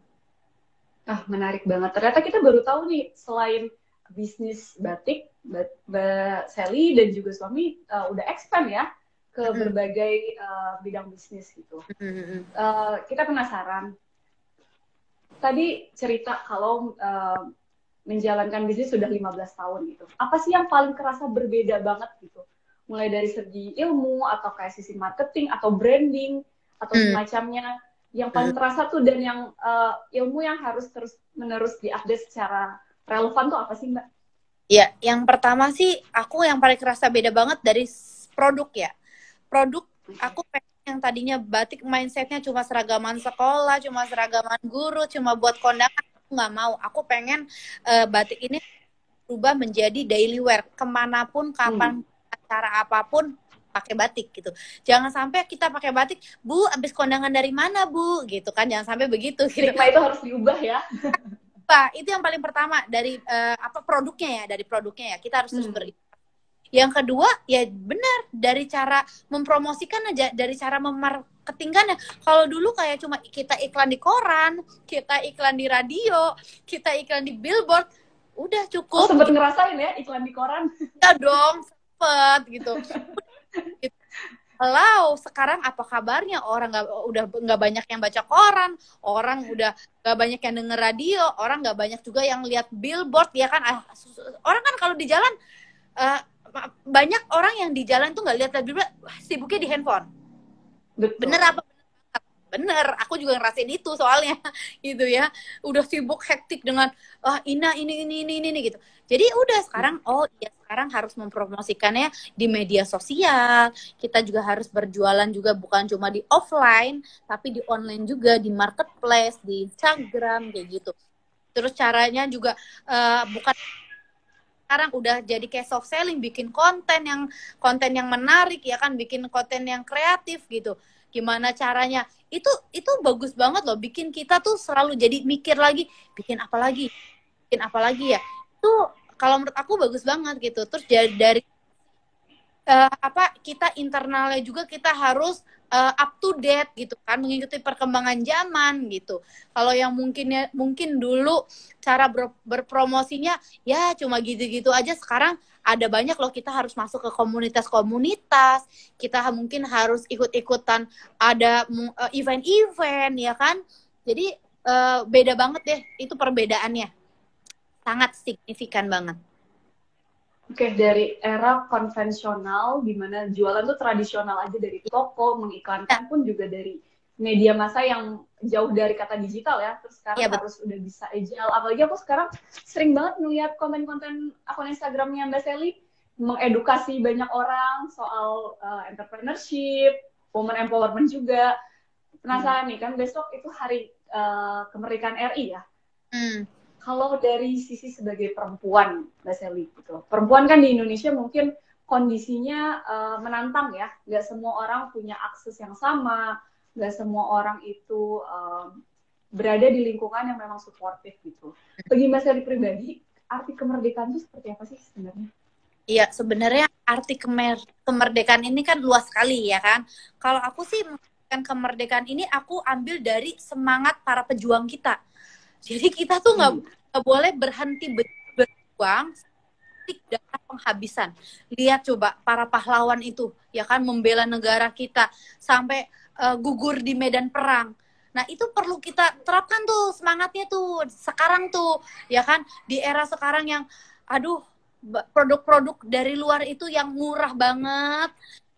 Menarik banget. Ternyata kita baru tahu nih, selain bisnis batik, Mbak Sally dan juga suami udah expand ya ke berbagai bidang bisnis gitu. Kita penasaran. Tadi cerita kalau menjalankan bisnis sudah 15 tahun gitu. Apa sih yang paling kerasa berbeda banget gitu? Mulai dari segi ilmu atau kayak sisi marketing atau branding atau semacamnya. Yang paling terasa tuh dan yang ilmu yang harus terus-menerus diupdate secara relevan tuh apa sih Mbak? Ya, yang pertama sih aku yang paling kerasa beda banget dari produk ya. Produk aku pengen yang tadinya batik mindsetnya cuma seragaman sekolah, cuma seragaman guru, cuma buat kondangan, aku nggak mau. Aku pengen batik ini berubah menjadi daily wear, kemanapun, kapan, acara apapun pakai batik gitu. Jangan sampai kita pakai batik, Bu, abis kondangan dari mana Bu? Gitu kan, jangan sampai begitu. Stigma itu harus diubah ya. Pak, itu yang paling pertama dari produknya ya, kita harus terus berinovasi. Yang kedua, ya benar, dari cara mempromosikan aja, dari cara memarketingkannya. Kalau dulu kayak cuma kita iklan di koran, kita iklan di radio, kita iklan di billboard, udah cukup. Sempet ngerasain ya iklan di koran? Ya dong, sempet gitu. Kalau sekarang apa kabarnya? Orang udah nggak banyak yang baca koran, orang udah nggak banyak yang denger radio, orang nggak banyak juga yang lihat billboard, ya kan? Orang kan kalau di jalan banyak orang yang di jalan tuh nggak lihat billboard, sibuknya di handphone. Betul. Bener apa? Bener, aku juga ngerasain itu soalnya gitu ya. Udah sibuk hektik dengan ini gitu. Jadi udah sekarang sekarang harus mempromosikannya di media sosial. Kita juga harus berjualan juga bukan cuma di offline, tapi di online juga, di marketplace, di Instagram kayak gitu. Terus caranya juga bukan sekarang udah jadi kayak soft selling, bikin konten yang menarik ya kan, bikin konten yang kreatif gitu. Gimana caranya? Itu bagus banget loh, bikin kita tuh selalu jadi mikir lagi, bikin apa lagi ya. Itu kalau menurut aku bagus banget gitu. Terus dari kita internalnya juga kita harus up to date gitu kan, mengikuti perkembangan zaman gitu. Kalau yang mungkin dulu cara berpromosinya ya cuma gitu-gitu aja, sekarang ada banyak loh, kita harus masuk ke komunitas-komunitas, kita mungkin harus ikut-ikutan ada event-event ya kan. Jadi beda banget deh, itu perbedaannya sangat signifikan banget. Oke, dari era konvensional, di mana jualan tuh tradisional aja dari toko, mengiklankan pun juga dari media massa yang jauh dari kata digital ya. Terus sekarang harus udah bisa agile. Apalagi aku sekarang sering banget ngeliat konten-konten akun Instagramnya Mbak Sally, mengedukasi banyak orang soal entrepreneurship, women empowerment juga. Penasaran nih, kan besok itu hari kemerdekaan RI ya. Kalau dari sisi sebagai perempuan, Mbak Sally, gitu. Perempuan kan di Indonesia mungkin kondisinya menantang ya. Nggak semua orang punya akses yang sama, nggak semua orang itu berada di lingkungan yang memang suportif gitu. Bagi Mbak Sally pribadi, arti kemerdekaan itu seperti apa sih sebenarnya? Iya, sebenarnya arti kemerdekaan ini kan luas sekali ya kan. Kalau aku sih kemerdekaan ini aku ambil dari semangat para pejuang kita. Jadi kita tuh nggak boleh berhenti berjuang darah penghabisan. Lihat coba para pahlawan itu ya kan membela negara kita sampai gugur di medan perang. Nah, itu perlu kita terapkan tuh semangatnya tuh sekarang tuh ya kan di era sekarang yang aduh produk-produk dari luar itu yang murah banget,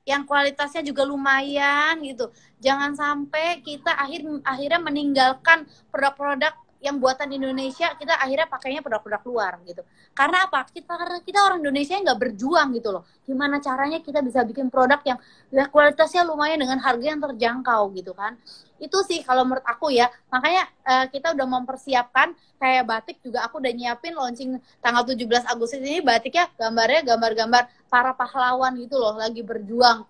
yang kualitasnya juga lumayan gitu. Jangan sampai kita akhirnya meninggalkan produk-produk yang buatan Indonesia, kita akhirnya pakainya produk-produk luar gitu. Karena apa? Karena kita orang Indonesia yang nggak berjuang gitu loh. Gimana caranya kita bisa bikin produk yang ya, kualitasnya lumayan dengan harga yang terjangkau gitu kan. Itu sih kalau menurut aku ya. Makanya kita udah mempersiapkan kayak batik juga aku udah nyiapin launching tanggal 17 Agustus ini batiknya gambarnya gambar-gambar para pahlawan gitu loh lagi berjuang.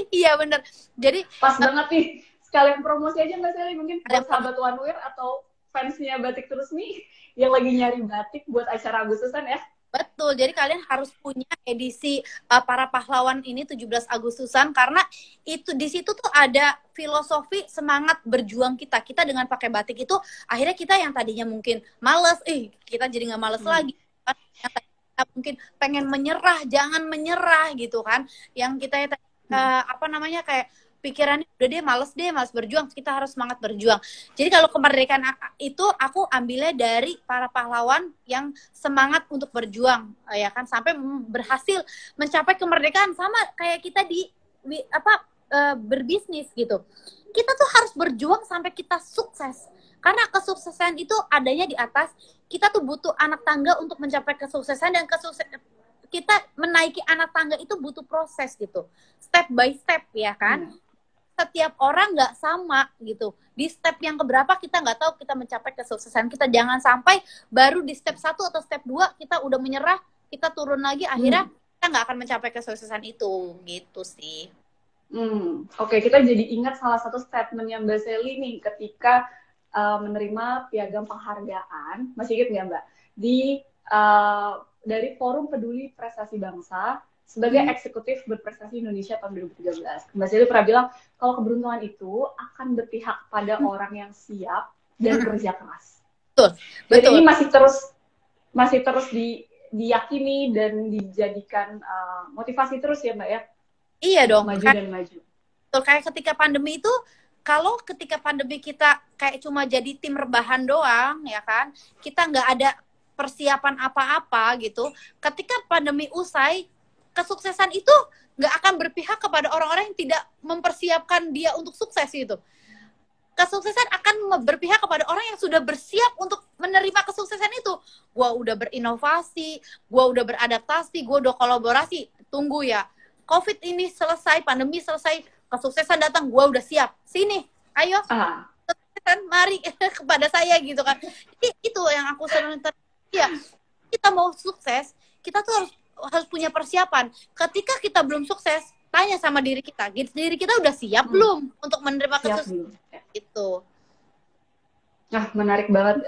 Iya bener. Jadi pas banget nih. Sekalian promosi aja Mbak Sally mungkin buat sahabat One Wear atau fansnya Batik Terus nih yang lagi nyari batik buat acara Agustusan ya. Betul, jadi kalian harus punya edisi para pahlawan ini 17 Agustusan karena itu di situ tuh ada filosofi semangat berjuang kita. Kita dengan pakai batik itu akhirnya kita yang tadinya mungkin males, kita jadi nggak males lagi. Yang tadinya mungkin pengen menyerah, jangan menyerah gitu kan. Yang kita kayak pikirannya udah males berjuang, kita harus semangat berjuang. Jadi kalau kemerdekaan itu aku ambilnya dari para pahlawan yang semangat untuk berjuang ya kan sampai berhasil mencapai kemerdekaan sama kayak kita berbisnis gitu. Kita tuh harus berjuang sampai kita sukses. Karena kesuksesan itu adanya di atas, kita tuh butuh anak tangga untuk mencapai kesuksesan dan kita menaiki anak tangga itu butuh proses gitu. Step by step ya kan. Setiap orang nggak sama gitu. Di step yang keberapa kita nggak tahu kita mencapai kesuksesan kita. Jangan sampai baru di step 1 atau step 2 kita udah menyerah, kita turun lagi, akhirnya kita nggak akan mencapai kesuksesan itu. Gitu sih. Oke, kita jadi ingat salah satu statementnya Mbak Sally nih ketika menerima piagam penghargaan. Masih ingat nggak Mbak? Dari Forum Peduli Prestasi Bangsa sebagai eksekutif berprestasi Indonesia tahun 2013. Mbak Sally pernah bilang kalau keberuntungan itu akan berpihak pada orang yang siap dan kerja keras. Betul. Jadi ini masih terus diyakini dan dijadikan motivasi terus ya Mbak ya. Iya dong. Maju dan maju. Betul, kayak ketika pandemi itu, kalau ketika pandemi kita kayak cuma jadi tim rebahan doang ya kan, kita nggak ada persiapan apa-apa gitu. Ketika pandemi usai, kesuksesan itu nggak akan berpihak kepada orang-orang yang tidak mempersiapkan dia untuk sukses gitu. Kesuksesan akan berpihak kepada orang yang sudah bersiap untuk menerima kesuksesan itu. Gua udah berinovasi, gua udah beradaptasi, gua udah kolaborasi. Tunggu ya, COVID ini selesai, pandemi selesai, kesuksesan datang, gua udah siap. Sini, ayo, kesuksesan, mari kepada saya gitu kan. Jadi itu yang aku senang. Ya, kita mau sukses, kita tuh harus punya persiapan. Ketika kita belum sukses, tanya sama diri kita udah siap belum untuk menerima kesuksesan itu. Nah, menarik banget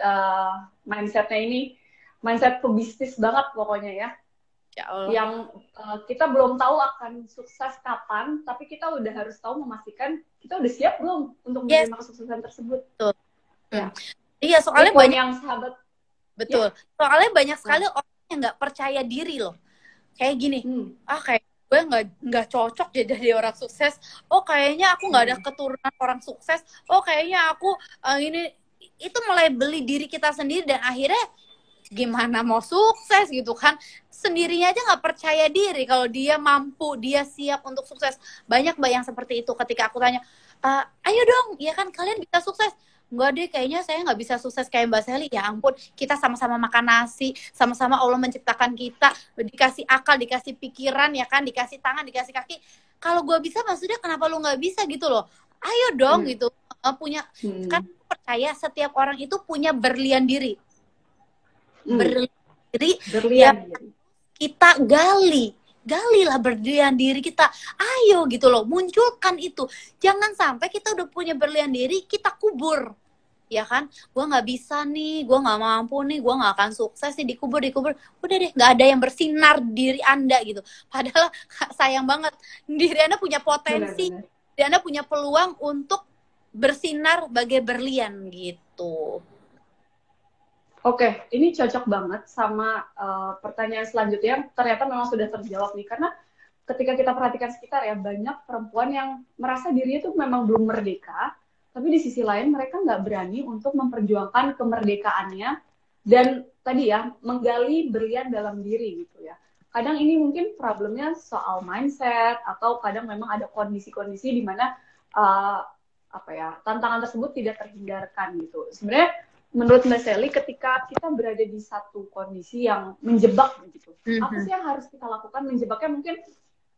mindsetnya ini, mindset pebisnis banget pokoknya ya. Ya Allah. Yang kita belum tahu akan sukses kapan, tapi kita udah harus tahu memastikan kita udah siap belum untuk menerima kesuksesan tersebut. Betul. Ya. Iya, soalnya banyak yang sahabat. Betul. Ya. Soalnya banyak sekali orang yang nggak percaya diri loh. Kayak gini, kayak gue nggak cocok jadi orang sukses. Oh kayaknya aku nggak ada keturunan orang sukses. Oh kayaknya aku ini itu melabeli diri kita sendiri dan akhirnya gimana mau sukses gitu kan? Sendirinya aja nggak percaya diri kalau dia mampu, dia siap untuk sukses. Banyak yang seperti itu. Ketika aku tanya, ayo dong, ya kan kalian bisa sukses. Enggak deh, kayaknya saya nggak bisa sukses kayak Mbak Sally. Ya ampun, kita sama-sama makan nasi, sama-sama Allah menciptakan kita, dikasih akal, dikasih pikiran, ya kan, dikasih tangan, dikasih kaki. Kalau gue bisa, maksudnya kenapa lu nggak bisa gitu loh? Ayo dong gitu, punya kan percaya setiap orang itu punya berlian diri, berlian diri, kita galilah berlian diri kita. Ayo gitu loh, munculkan itu. Jangan sampai kita udah punya berlian diri, kita kubur. Ya kan? Gue nggak bisa nih, gue nggak mampu nih, gue nggak akan sukses nih, dikubur. Udah deh, nggak ada yang bersinar diri Anda gitu. Padahal sayang banget, diri Anda punya potensi, diri Anda punya peluang untuk bersinar bagai berlian gitu. Oke, ini cocok banget sama pertanyaan selanjutnya yang ternyata memang sudah terjawab nih. Karena ketika kita perhatikan sekitar ya, banyak perempuan yang merasa dirinya tuh memang belum merdeka, tapi di sisi lain mereka nggak berani untuk memperjuangkan kemerdekaannya dan tadi ya, menggali berlian dalam diri gitu ya. Kadang ini mungkin problemnya soal mindset atau kadang memang ada kondisi-kondisi di mana uh, apa ya, tantangan tersebut tidak terhindarkan gitu. Sebenarnya menurut Mbak Sally, ketika kita berada di satu kondisi yang menjebak begitu, apa sih yang harus kita lakukan? Menjebaknya mungkin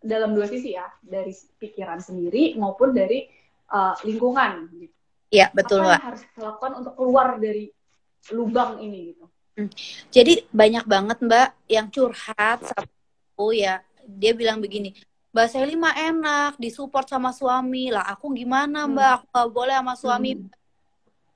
dalam dua sisi ya, dari pikiran sendiri maupun dari lingkungan. Gitu. Iya, betul, apa yang harus kita lakukan untuk keluar dari lubang ini gitu? Jadi banyak banget Mbak yang curhat sama aku ya. Dia bilang begini, Mbak Sally mah enak, disupport sama suami lah. Aku gimana Mbak? Aku gak boleh sama suami.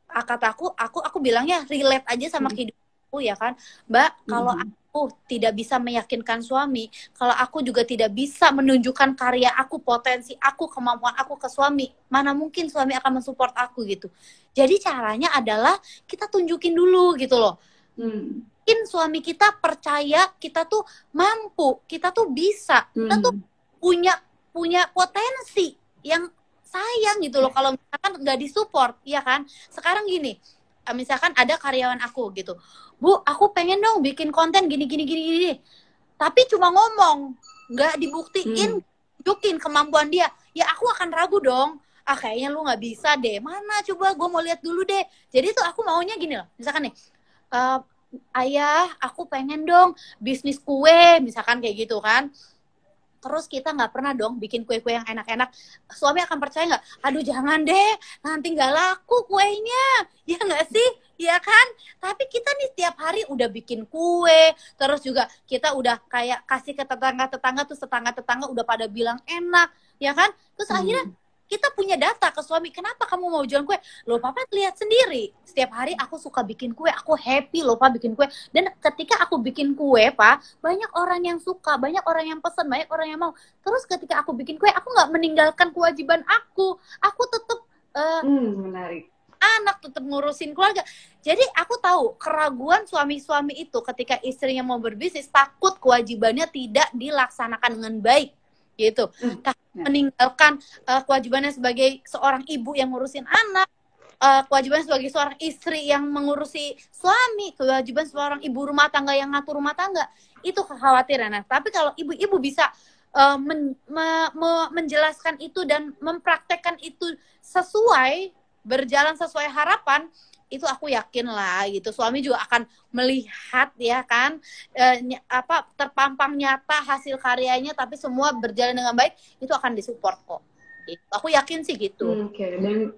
Kata aku bilangnya relate aja sama hidupku ya kan, Mbak. Kalau aku tidak bisa meyakinkan suami, kalau aku juga tidak bisa menunjukkan karya aku, potensi aku, kemampuan aku ke suami, mana mungkin suami akan mensupport aku gitu. Jadi caranya adalah kita tunjukin dulu gitu loh. Mungkin suami kita percaya kita tuh mampu, kita tuh bisa, kita tuh punya potensi yang sayang gitu loh kalau misalkan nggak disupport, ya kan? Sekarang gini, misalkan ada karyawan aku gitu, Bu, aku pengen dong bikin konten gini, tapi cuma ngomong, nggak dibuktiin, tunjukin kemampuan dia, ya aku akan ragu dong. Kayaknya lu nggak bisa deh, mana coba gue mau lihat dulu deh. Jadi tuh aku maunya gini loh, misalkan nih, Ayah, aku pengen dong bisnis kue, misalkan kayak gitu kan. Terus kita nggak pernah dong bikin kue-kue yang enak-enak. Suami akan percaya nggak? Aduh jangan deh, nanti nggak laku kuenya. Ya nggak sih? Ya kan? Tapi kita nih tiap hari udah bikin kue. Terus juga kita udah kayak kasih ke tetangga-tetangga. Terus tetangga-tetangga udah pada bilang enak. Ya kan? Terus akhirnya kita punya data ke suami, kenapa kamu mau jualan kue? Loh papa lihat sendiri, setiap hari aku suka bikin kue, aku happy loh pak bikin kue. Dan ketika aku bikin kue pak, banyak orang yang suka, banyak orang yang pesen, banyak orang yang mau. Terus ketika aku bikin kue, aku nggak meninggalkan kewajiban aku tetap menarik, anak, tetap ngurusin keluarga. Jadi aku tahu keraguan suami-suami itu ketika istrinya mau berbisnis, takut kewajibannya tidak dilaksanakan dengan baik gitu. Meninggalkan kewajibannya sebagai seorang ibu yang ngurusin anak, kewajiban sebagai seorang istri yang mengurusi suami, kewajiban seorang ibu rumah tangga yang ngatur rumah tangga. Itu kekhawatiran. Nah, tapi kalau ibu-ibu bisa menjelaskan itu dan mempraktekkan itu sesuai, berjalan sesuai harapan, itu aku yakin lah gitu, suami juga akan melihat ya kan, terpampang nyata hasil karyanya, tapi semua berjalan dengan baik, itu akan disupport kok gitu. Aku yakin sih gitu. Dan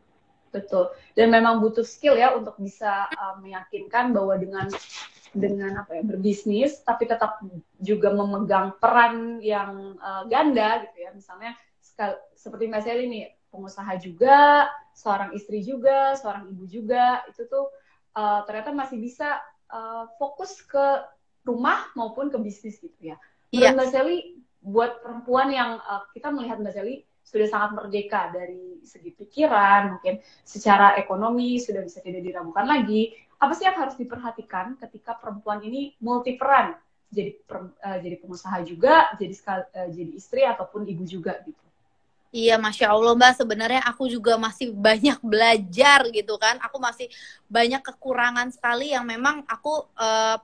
betul, dan memang butuh skill ya untuk bisa meyakinkan bahwa dengan apa ya, berbisnis tapi tetap juga memegang peran yang ganda gitu ya, misalnya seperti Mbak Sally nih, pengusaha juga, seorang istri juga, seorang ibu juga, itu tuh ternyata masih bisa fokus ke rumah maupun ke bisnis gitu ya. Menurut Mbak Sally, buat perempuan yang kita melihat Mbak Sally sudah sangat merdeka dari segi pikiran, mungkin secara ekonomi sudah bisa tidak diragukan lagi, apa sih yang harus diperhatikan ketika perempuan ini multiperan, jadi pengusaha juga, jadi istri ataupun ibu juga gitu? Iya, Masya Allah Mbak, sebenarnya aku juga masih banyak belajar gitu kan. Aku masih banyak kekurangan sekali yang memang aku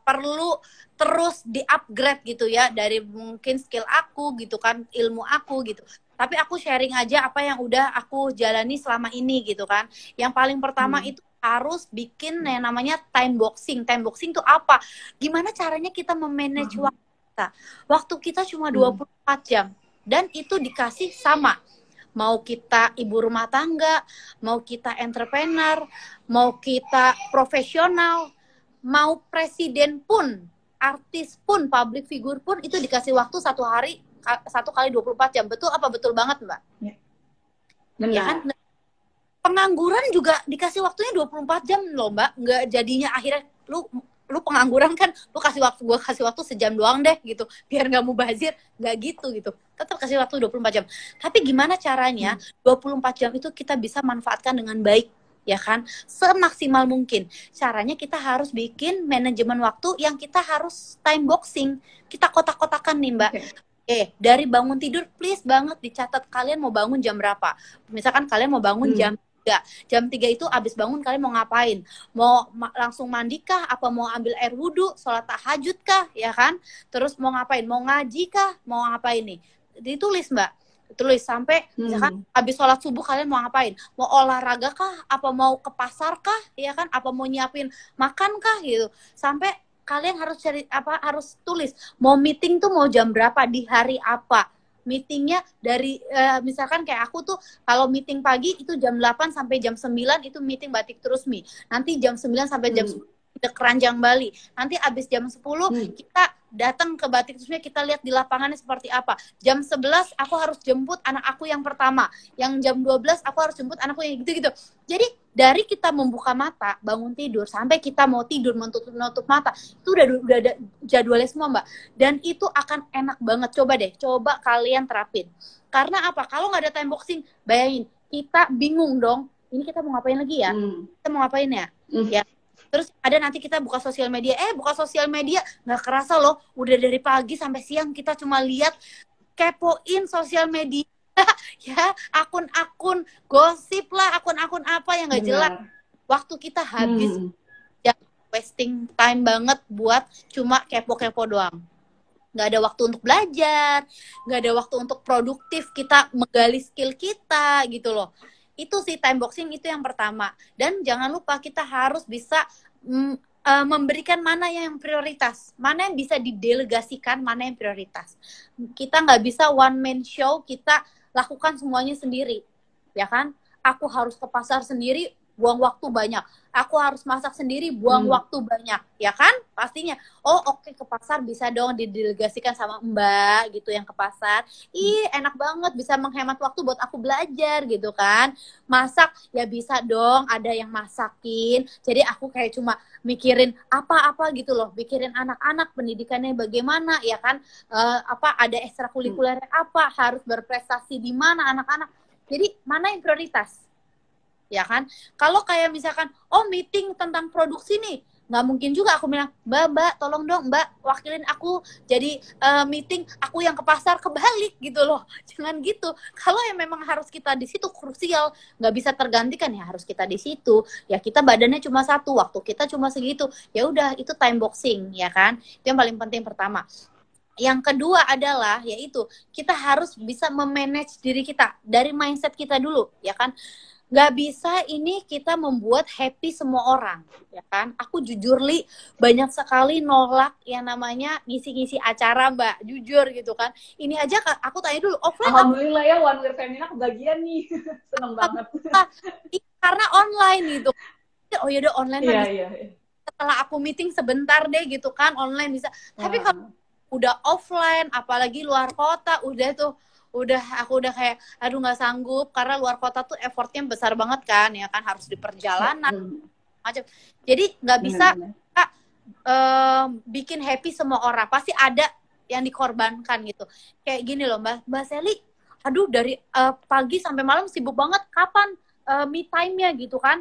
perlu terus di-upgrade gitu ya. Dari mungkin skill aku gitu kan, ilmu aku gitu. Tapi aku sharing aja apa yang udah aku jalani selama ini gitu kan. Yang paling pertama itu harus bikin yang namanya time boxing. Time boxing itu apa? Gimana caranya kita memanage waktu kita. Waktu kita cuma 24 jam. Dan itu dikasih sama. Mau kita ibu rumah tangga, mau kita entrepreneur, mau kita profesional, mau presiden pun, artis pun, public figure pun, itu dikasih waktu 1 kali 24 jam. Betul apa betul banget Mbak? Ya. Benar. Ya kan? Pengangguran juga dikasih waktunya 24 jam loh Mbak. Nggak jadinya akhirnya lu pengangguran kan, lu gue kasih waktu sejam doang deh gitu, biar nggak mubazir, nggak gitu, tetap kasih waktu 24 jam. Tapi gimana caranya 24 jam itu kita bisa manfaatkan dengan baik ya kan? Semaksimal mungkin. Caranya kita harus bikin manajemen waktu yang kita harus time boxing. Kita kotak-kotakan nih, Mbak. Dari bangun tidur, please banget dicatat kalian mau bangun jam berapa. Misalkan kalian mau bangun jam 3. Jam 3 itu abis bangun kalian mau ngapain? Mau langsung mandi kah? Apa mau ambil air wudhu? Sholat tahajud kah? Ya kan? Terus mau ngapain? Mau ngaji kah? Mau ngapain nih? Ditulis, Mbak. Tulis sampai misalkan abis sholat subuh kalian mau ngapain? Mau olahraga kah? Apa mau ke pasar kah? Ya kan? Apa mau nyiapin makan kah? Gitu. Sampai kalian harus cari harus tulis mau meeting tuh mau jam berapa di hari apa. Meetingnya dari misalkan kayak aku tuh kalau meeting pagi itu jam 8 sampai jam 9 itu meeting Batik Terus Mi. Nanti jam 9 sampai jam 10 ke Keranjang Bali. Nanti abis jam 10 kita datang ke Batik Terus Mi, kita lihat di lapangannya seperti apa. Jam 11 aku harus jemput anak aku yang pertama. Yang jam 12 aku harus jemput anakku yang gitu-gitu. Jadi dari kita membuka mata, bangun tidur, sampai kita mau tidur, menutup mata, itu udah ada jadwalnya semua, Mbak. Dan itu akan enak banget. Coba deh, coba kalian terapin. Karena apa? Kalau nggak ada time boxing, bayangin, kita bingung dong. Ini kita mau ngapain lagi ya? Kita mau ngapain ya? Ya. Terus ada nanti kita buka sosial media. Buka sosial media, nggak kerasa loh. Udah dari pagi sampai siang kita cuma lihat, kepoin sosial media. Ya, akun-akun gosip lah, akun-akun apa yang nggak jelas. Waktu kita habis, ya wasting time banget buat cuma kepo-kepo doang. Nggak ada waktu untuk belajar, nggak ada waktu untuk produktif kita menggali skill kita gitu loh. Itu sih time boxing itu yang pertama. Dan jangan lupa kita harus bisa memberikan mana yang prioritas, mana yang bisa didelegasikan, mana yang prioritas. Kita nggak bisa one man show, kita lakukan semuanya sendiri, ya kan? Aku harus ke pasar sendiri, buang waktu banyak. Aku harus masak sendiri, buang waktu banyak, ya kan? Pastinya. Oke, ke pasar bisa dong didelegasikan sama Mbak gitu yang ke pasar. Enak banget, bisa menghemat waktu buat aku belajar gitu kan. Masak ya bisa dong, ada yang masakin. Jadi aku kayak cuma mikirin apa-apa gitu loh, mikirin anak-anak pendidikannya bagaimana, ya kan? Ada ekstrakurikulernya apa, harus berprestasi di mana anak-anak. Jadi mana yang prioritas? Ya kan? Kalau kayak misalkan, meeting tentang produksi nih, nggak mungkin juga aku bilang, Mbak, tolong dong Mbak, wakilin aku jadi meeting, aku yang ke pasar, kebalik gitu loh. Jangan gitu. Kalau yang memang harus kita di situ krusial, nggak bisa tergantikan, ya harus kita di situ. Ya kita badannya cuma satu, waktu kita cuma segitu. Ya udah, itu time boxing, ya kan? Itu yang paling penting pertama. Yang kedua adalah, yaitu kita harus bisa memanage diri kita dari mindset kita dulu, ya kan? Nggak bisa ini kita membuat happy semua orang, ya kan? Aku jujur, Li, banyak sekali nolak yang namanya ngisi-ngisi acara, Mbak. Jujur gitu kan. Ini aja aku tanya dulu, offline. Alhamdulillah ya, One Week Femina kebagian nih. Seneng banget. Karena online gitu. Oh ya udah online lah. Iya. Setelah aku meeting sebentar deh gitu kan, online bisa. Tapi kalau udah offline, apalagi luar kota, aku udah kayak aduh nggak sanggup, karena luar kota tuh effortnya besar banget kan, ya kan, harus di perjalanan macam. Jadi nggak bisa bikin happy semua orang, pasti ada yang dikorbankan gitu. Kayak gini loh Mbak Sally, aduh dari pagi sampai malam sibuk banget, kapan me time-nya gitu kan.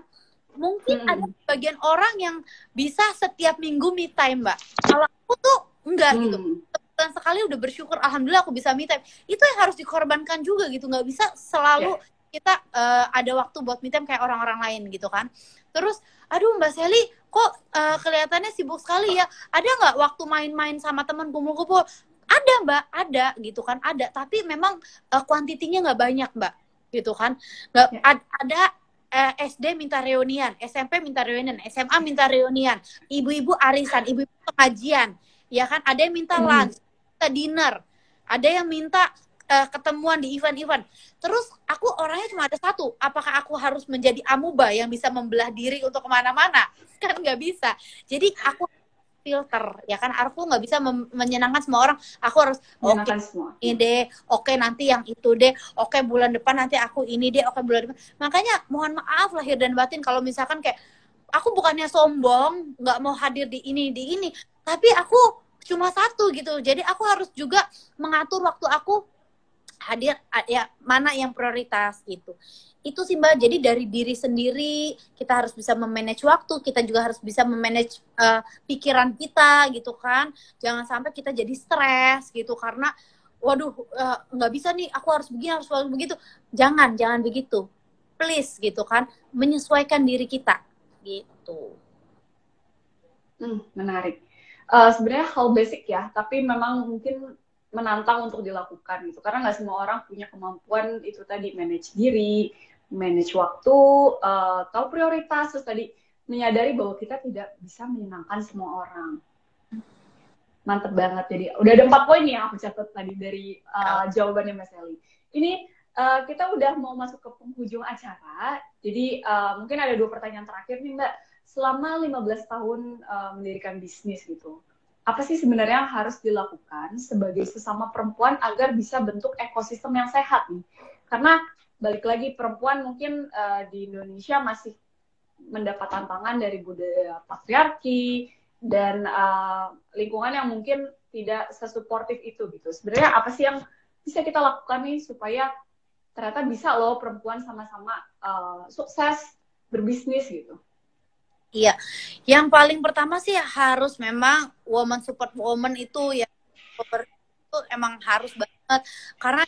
Mungkin ada bagian orang yang bisa setiap minggu me time, Mbak. Kalau aku tuh enggak gitu. Dan sekali udah bersyukur, alhamdulillah aku bisa me time. Itu yang harus dikorbankan juga gitu, nggak bisa selalu kita ada waktu buat me time kayak orang-orang lain gitu kan. Terus aduh Mbak Sally kok kelihatannya sibuk sekali ya, ada nggak waktu main-main sama teman, kumpul-kumpul? Ada Mbak, ada gitu kan, ada, tapi memang kuantitinya nggak banyak Mbak gitu kan. Ada SD minta reunian, SMP minta reunian, SMA minta reunian, ibu-ibu arisan, ibu-ibu pengajian, ya kan, ada yang minta lunch, minta dinner, ada yang minta ketemuan di event-event. Terus aku orangnya cuma ada satu, apakah aku harus menjadi amuba yang bisa membelah diri untuk kemana-mana? Kan nggak bisa. Jadi aku filter, ya kan, aku nggak bisa menyenangkan semua orang. Aku harus ini deh, oke nanti yang itu deh, oke bulan depan nanti aku ini deh, oke bulan depan. Makanya mohon maaf lahir dan batin kalau misalkan kayak aku bukannya sombong, nggak mau hadir di ini, tapi aku cuma satu gitu. Jadi aku harus juga mengatur waktu aku hadir ya, mana yang prioritas gitu. Itu sih Mbak, jadi dari diri sendiri kita harus bisa memanage waktu, kita juga harus bisa memanage pikiran kita gitu kan. Jangan sampai kita jadi stres gitu karena waduh nggak bisa nih, aku harus begini, harus selalu begitu. Jangan begitu, please gitu kan, menyesuaikan diri kita gitu. Menarik. Sebenarnya hal basic ya, tapi memang mungkin menantang untuk dilakukan gitu, karena nggak semua orang punya kemampuan itu tadi, manage diri, manage waktu, tahu prioritas, terus tadi menyadari bahwa kita tidak bisa menyenangkan semua orang. Mantep banget. Jadi udah ada 4 poin nih yang aku catat tadi dari jawabannya Mas Eli. Ini kita udah mau masuk ke penghujung acara. Jadi mungkin ada 2 pertanyaan terakhir nih Mbak. Selama 15 tahun mendirikan bisnis gitu, apa sih sebenarnya yang harus dilakukan sebagai sesama perempuan agar bisa bentuk ekosistem yang sehat nih? Karena balik lagi, perempuan mungkin di Indonesia masih mendapat tantangan dari budaya patriarki dan lingkungan yang mungkin tidak sesuportif itu gitu. Sebenarnya apa sih yang bisa kita lakukan nih supaya ternyata bisa loh perempuan sama-sama sukses berbisnis gitu? Iya, yang paling pertama sih harus memang woman support woman itu ya, itu emang harus banget, karena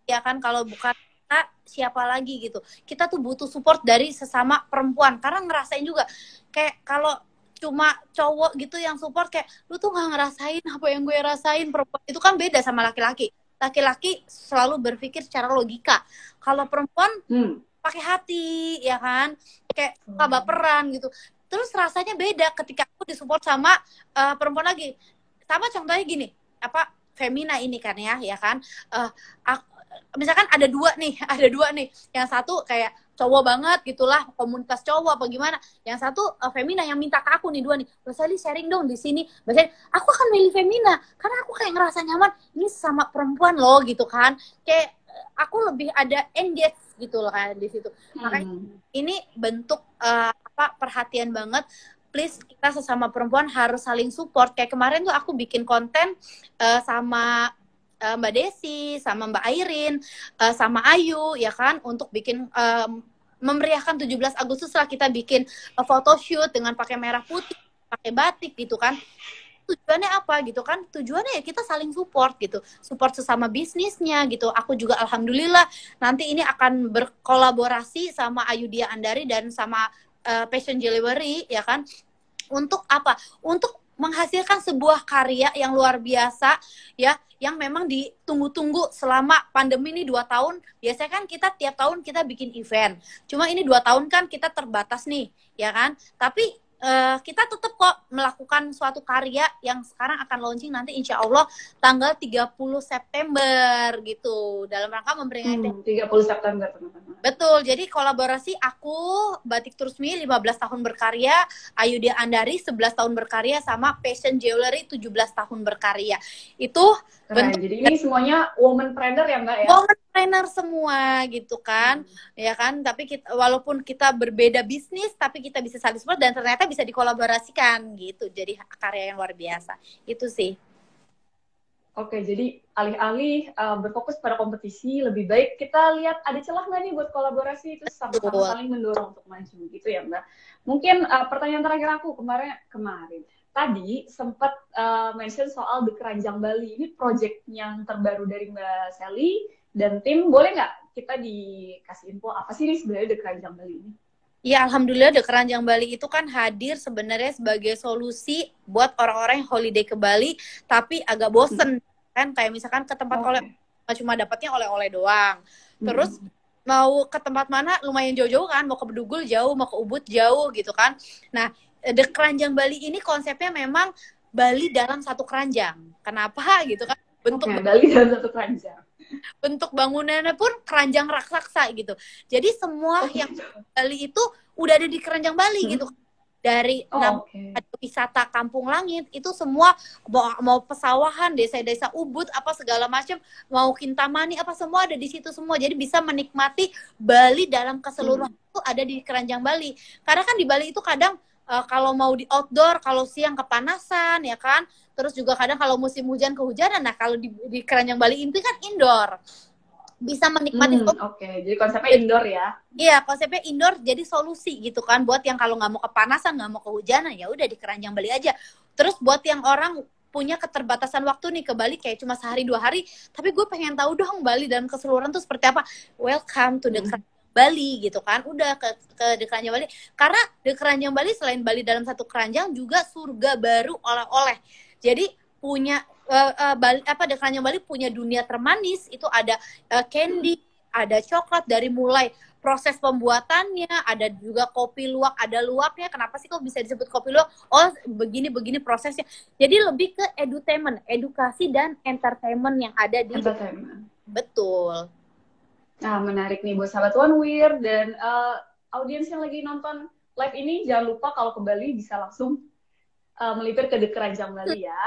ya kan kalau bukan kita siapa lagi gitu. Kita tuh butuh support dari sesama perempuan, karena ngerasain juga kayak kalau cuma cowok gitu yang support, kayak lu tuh nggak ngerasain apa yang gue rasain. Perempuan itu kan beda sama laki-laki. Laki-laki selalu berpikir secara logika, kalau perempuan pakai hati ya kan, kayak suka baperan gitu. Terus rasanya beda ketika aku disupport sama perempuan lagi. Sama contohnya gini, apa Femina ini kan ya kan. Misalkan ada dua nih, yang satu kayak cowok banget gitulah, komunitas cowok apa gimana. Yang satu Femina yang minta ke aku nih, 2 nih. Mbak Sally sharing dong di sini. Mbak Sally, aku akan milih Femina karena aku kayak ngerasa nyaman ini sama perempuan loh gitu kan. Kayak aku lebih ada engage gitu loh kan di situ. Makanya ini bentuk perhatian banget. Please, kita sesama perempuan harus saling support. Kayak kemarin tuh aku bikin konten sama Mbak Desi, sama Mbak Airin, sama Ayu ya kan, untuk bikin memeriahkan 17 Agustus lah, kita bikin photoshoot dengan pakai merah putih, pakai batik gitu kan. Tujuannya apa gitu kan? Tujuannya ya kita saling support gitu, support sesama bisnisnya gitu. Aku juga alhamdulillah nanti ini akan berkolaborasi sama Ayu Dia Andari dan sama Passion Delivery ya kan. Untuk apa? Untuk menghasilkan sebuah karya yang luar biasa ya, yang memang ditunggu-tunggu selama pandemi ini 2 tahun. Biasanya kan kita tiap tahun kita bikin event, cuma ini 2 tahun kan kita terbatas nih ya kan. Tapi kita tetap kok melakukan suatu karya yang sekarang akan launching nanti insya Allah tanggal 30 September gitu, dalam rangka memperingati 30 September teman-teman. Betul, jadi kolaborasi aku, Batik Trusmi 15 tahun berkarya, Ayu Dia Andari 11 tahun berkarya, sama Passion Jewelry 17 tahun berkarya. Itu bentuk. Jadi ini semuanya womanpreneur ya Mbak ya? Womanpreneur semua gitu kan, ya kan. Tapi walaupun kita berbeda bisnis, tapi kita bisa saling support dan ternyata bisa dikolaborasikan gitu. Jadi karya yang luar biasa. Itu sih. Oke, jadi alih-alih berfokus pada kompetisi, lebih baik kita lihat ada celah nggak nih buat kolaborasi, itu sama-sama saling mendorong untuk maju gitu ya Mbak. Mungkin pertanyaan terakhir aku kemarin tadi sempat mention soal The Keranjang Bali. Ini project yang terbaru dari Mbak Sally dan tim. Boleh nggak kita dikasih info apa sih ini sebenarnya The Keranjang Bali ini? Ya, alhamdulillah The Keranjang Bali itu kan hadir sebenarnya sebagai solusi buat orang-orang yang holiday ke Bali tapi agak bosen kan, kayak misalkan ke tempat cuma dapatnya oleh-oleh doang. Terus mau ke tempat mana lumayan jauh-jauh kan, mau ke Bedugul jauh, mau ke Ubud jauh gitu kan. Nah, The Keranjang Bali ini konsepnya memang Bali dalam satu keranjang. Kenapa gitu kan? Bali dalam satu keranjang. Bentuk bangunannya pun keranjang raksasa gitu. Jadi semua yang Bali itu udah ada di Keranjang Bali gitu. Dari wisata Kampung Langit itu semua, mau pesawahan, desa-desa Ubud apa segala macam, mau Kintamani apa, semua ada di situ semua. Jadi bisa menikmati Bali dalam keseluruhan itu ada di Keranjang Bali. Karena kan di Bali itu kadang kalau mau di outdoor, kalau siang kepanasan ya kan. Terus juga kadang kalau musim hujan kehujanan. Nah kalau di Keranjang Bali itu kan indoor. bisa menikmati. Oke. Jadi konsepnya indoor ya. Iya, konsepnya indoor jadi solusi gitu kan buat yang kalau nggak mau kepanasan, nggak mau kehujanan, ya udah di Keranjang Bali aja. Terus buat yang orang punya keterbatasan waktu nih ke Bali kayak cuma sehari 2 hari, tapi gue pengen tahu dong Bali dalam keseluruhan tuh seperti apa. Welcome to the Keranjang Bali gitu kan. Udah ke The Keranjang Bali. Karena The Keranjang Bali selain Bali dalam satu keranjang juga surga baru oleh-oleh. Jadi punya Bali The Keranjang Bali punya dunia termanis, itu ada candy, ada coklat dari mulai proses pembuatannya, ada juga kopi luwak, ada luwaknya. Kenapa sih kok bisa disebut kopi luwak? Oh, begini prosesnya. Jadi lebih ke edutainment, edukasi dan entertainment yang ada di entertainment. Betul. Nah, menarik nih buat sahabat One Weir dan audiens yang lagi nonton live ini, jangan lupa kalau ke Bali bisa langsung melipir ke The Keranjang Bali ya.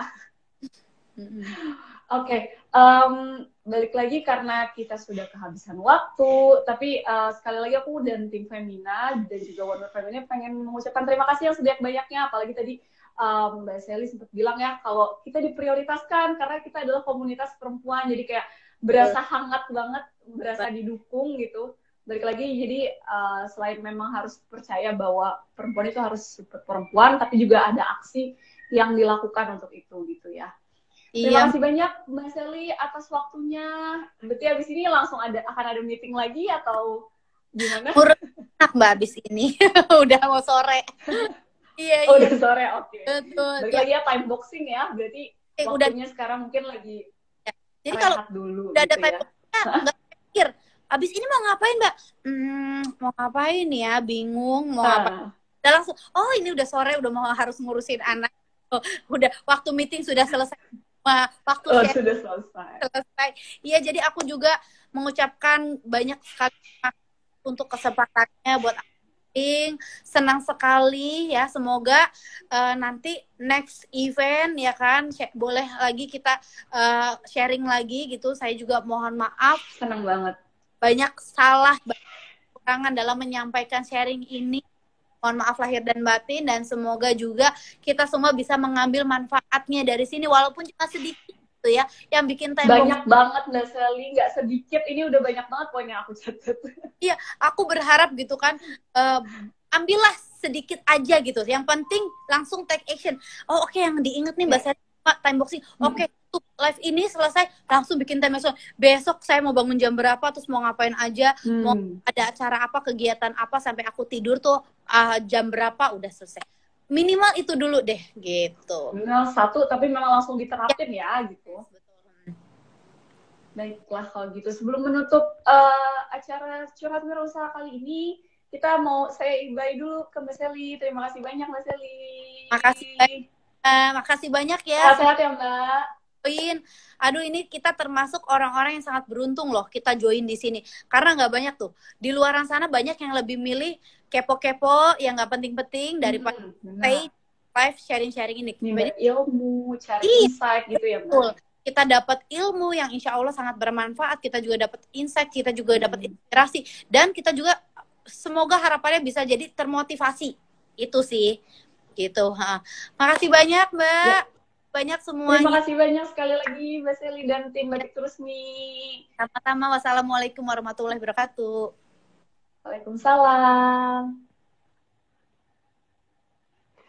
Oke, balik lagi karena kita sudah kehabisan waktu, tapi sekali lagi aku dan tim Femina dan juga One Weir Femina pengen mengucapkan terima kasih yang sebanyak-banyaknya, apalagi tadi Mbak Sally sempat bilang ya kalau kita diprioritaskan karena kita adalah komunitas perempuan, jadi kayak berasa hangat banget, berasa didukung gitu. Balik lagi, jadi selain memang harus percaya bahwa perempuan itu harus support perempuan, tapi juga ada aksi yang dilakukan untuk itu gitu ya. Terima kasih banyak Mbak Sally atas waktunya. Berarti abis ini langsung akan ada meeting lagi atau gimana? Enak Mbak abis ini. Udah mau sore. Iya. Udah sore, oke. Betul. Balik lagi ya, time boxing ya. Berarti waktunya sekarang mungkin lagi jadi kalau dulu, udah gitu ada time boxingnya, nggak pikir. Abis ini mau ngapain Mbak? Mau ngapain ya? Bingung. Mau apa? Udah langsung, oh ini udah sore, udah mau harus ngurusin anak. Udah waktu meeting sudah selesai. Waktu sudah selesai. Iya, jadi aku juga mengucapkan banyak sekali untuk kesempatannya buat aku. Senang sekali ya, semoga nanti next event ya kan boleh lagi kita sharing lagi gitu. Saya juga mohon maaf, senang banget, banyak salah, kekurangan dalam menyampaikan sharing ini. Mohon maaf lahir dan batin, dan semoga juga kita semua bisa mengambil manfaatnya dari sini walaupun cuma sedikit gitu ya, yang bikin tembok banyak banget Mbak Sally, nggak sedikit, ini udah banyak banget poin yang aku catat. Iya, aku berharap gitu kan, ambillah sedikit aja gitu, yang penting langsung take action. Oh oke, yang diinget nih Mbak Sally, time boxing, oke, live ini selesai langsung bikin time boxing. Besok saya mau bangun jam berapa, terus mau ngapain aja, mau ada acara apa, kegiatan apa, sampai aku tidur tuh jam berapa udah selesai. Minimal itu dulu deh gitu. Minimal satu, tapi memang langsung diterapin ya gitu. Baiklah kalau gitu, sebelum menutup acara Curhat Wirausaha kali ini, kita mau say bye dulu ke Mbak Sally. Terima kasih banyak Mbak Sally. Makasih banyak ya. Sehat ya Mbak. Aduh, ini kita termasuk orang-orang yang sangat beruntung loh kita join di sini, karena nggak banyak tuh di luaran sana, banyak yang lebih milih kepo-kepo yang nggak penting-penting daripada stay live sharing-sharing ini. Ilmu, cari insight gitu ya Mbak. Kita dapat ilmu yang insya Allah sangat bermanfaat, kita juga dapat insight, kita juga dapat inspirasi, dan kita juga semoga harapannya bisa jadi termotivasi. Itu sih gitu. Makasih banyak Mbak. Banyak semuanya. Terima kasih banyak sekali lagi Mbak Sally dan tim Batik Terusmi. Sama-sama. Wassalamualaikum warahmatullahi wabarakatuh. Waalaikumsalam.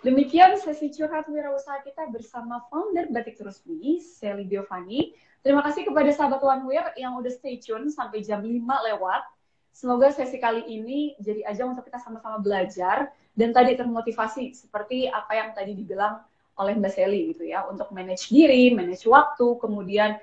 Demikian sesi curhat wirausaha kita bersama founder Batik Terusmi, Sally Giovanni. Terima kasih kepada sahabat One Weir yang udah stay tune sampai jam 5 lewat. Semoga sesi kali ini jadi ajang untuk kita sama-sama belajar dan tadi termotivasi seperti apa yang tadi dibilang oleh Mbak Sally gitu ya, untuk manage diri, manage waktu, kemudian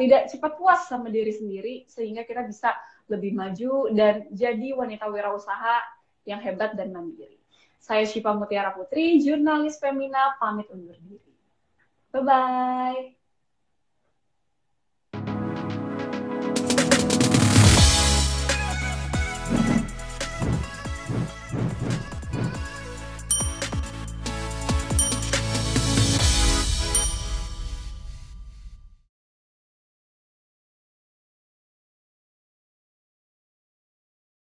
tidak cepat puas sama diri sendiri sehingga kita bisa lebih maju dan jadi wanita wirausaha yang hebat dan mandiri. Saya Syifa Mutiara Putri, jurnalis Femina, pamit undur diri. Bye-bye.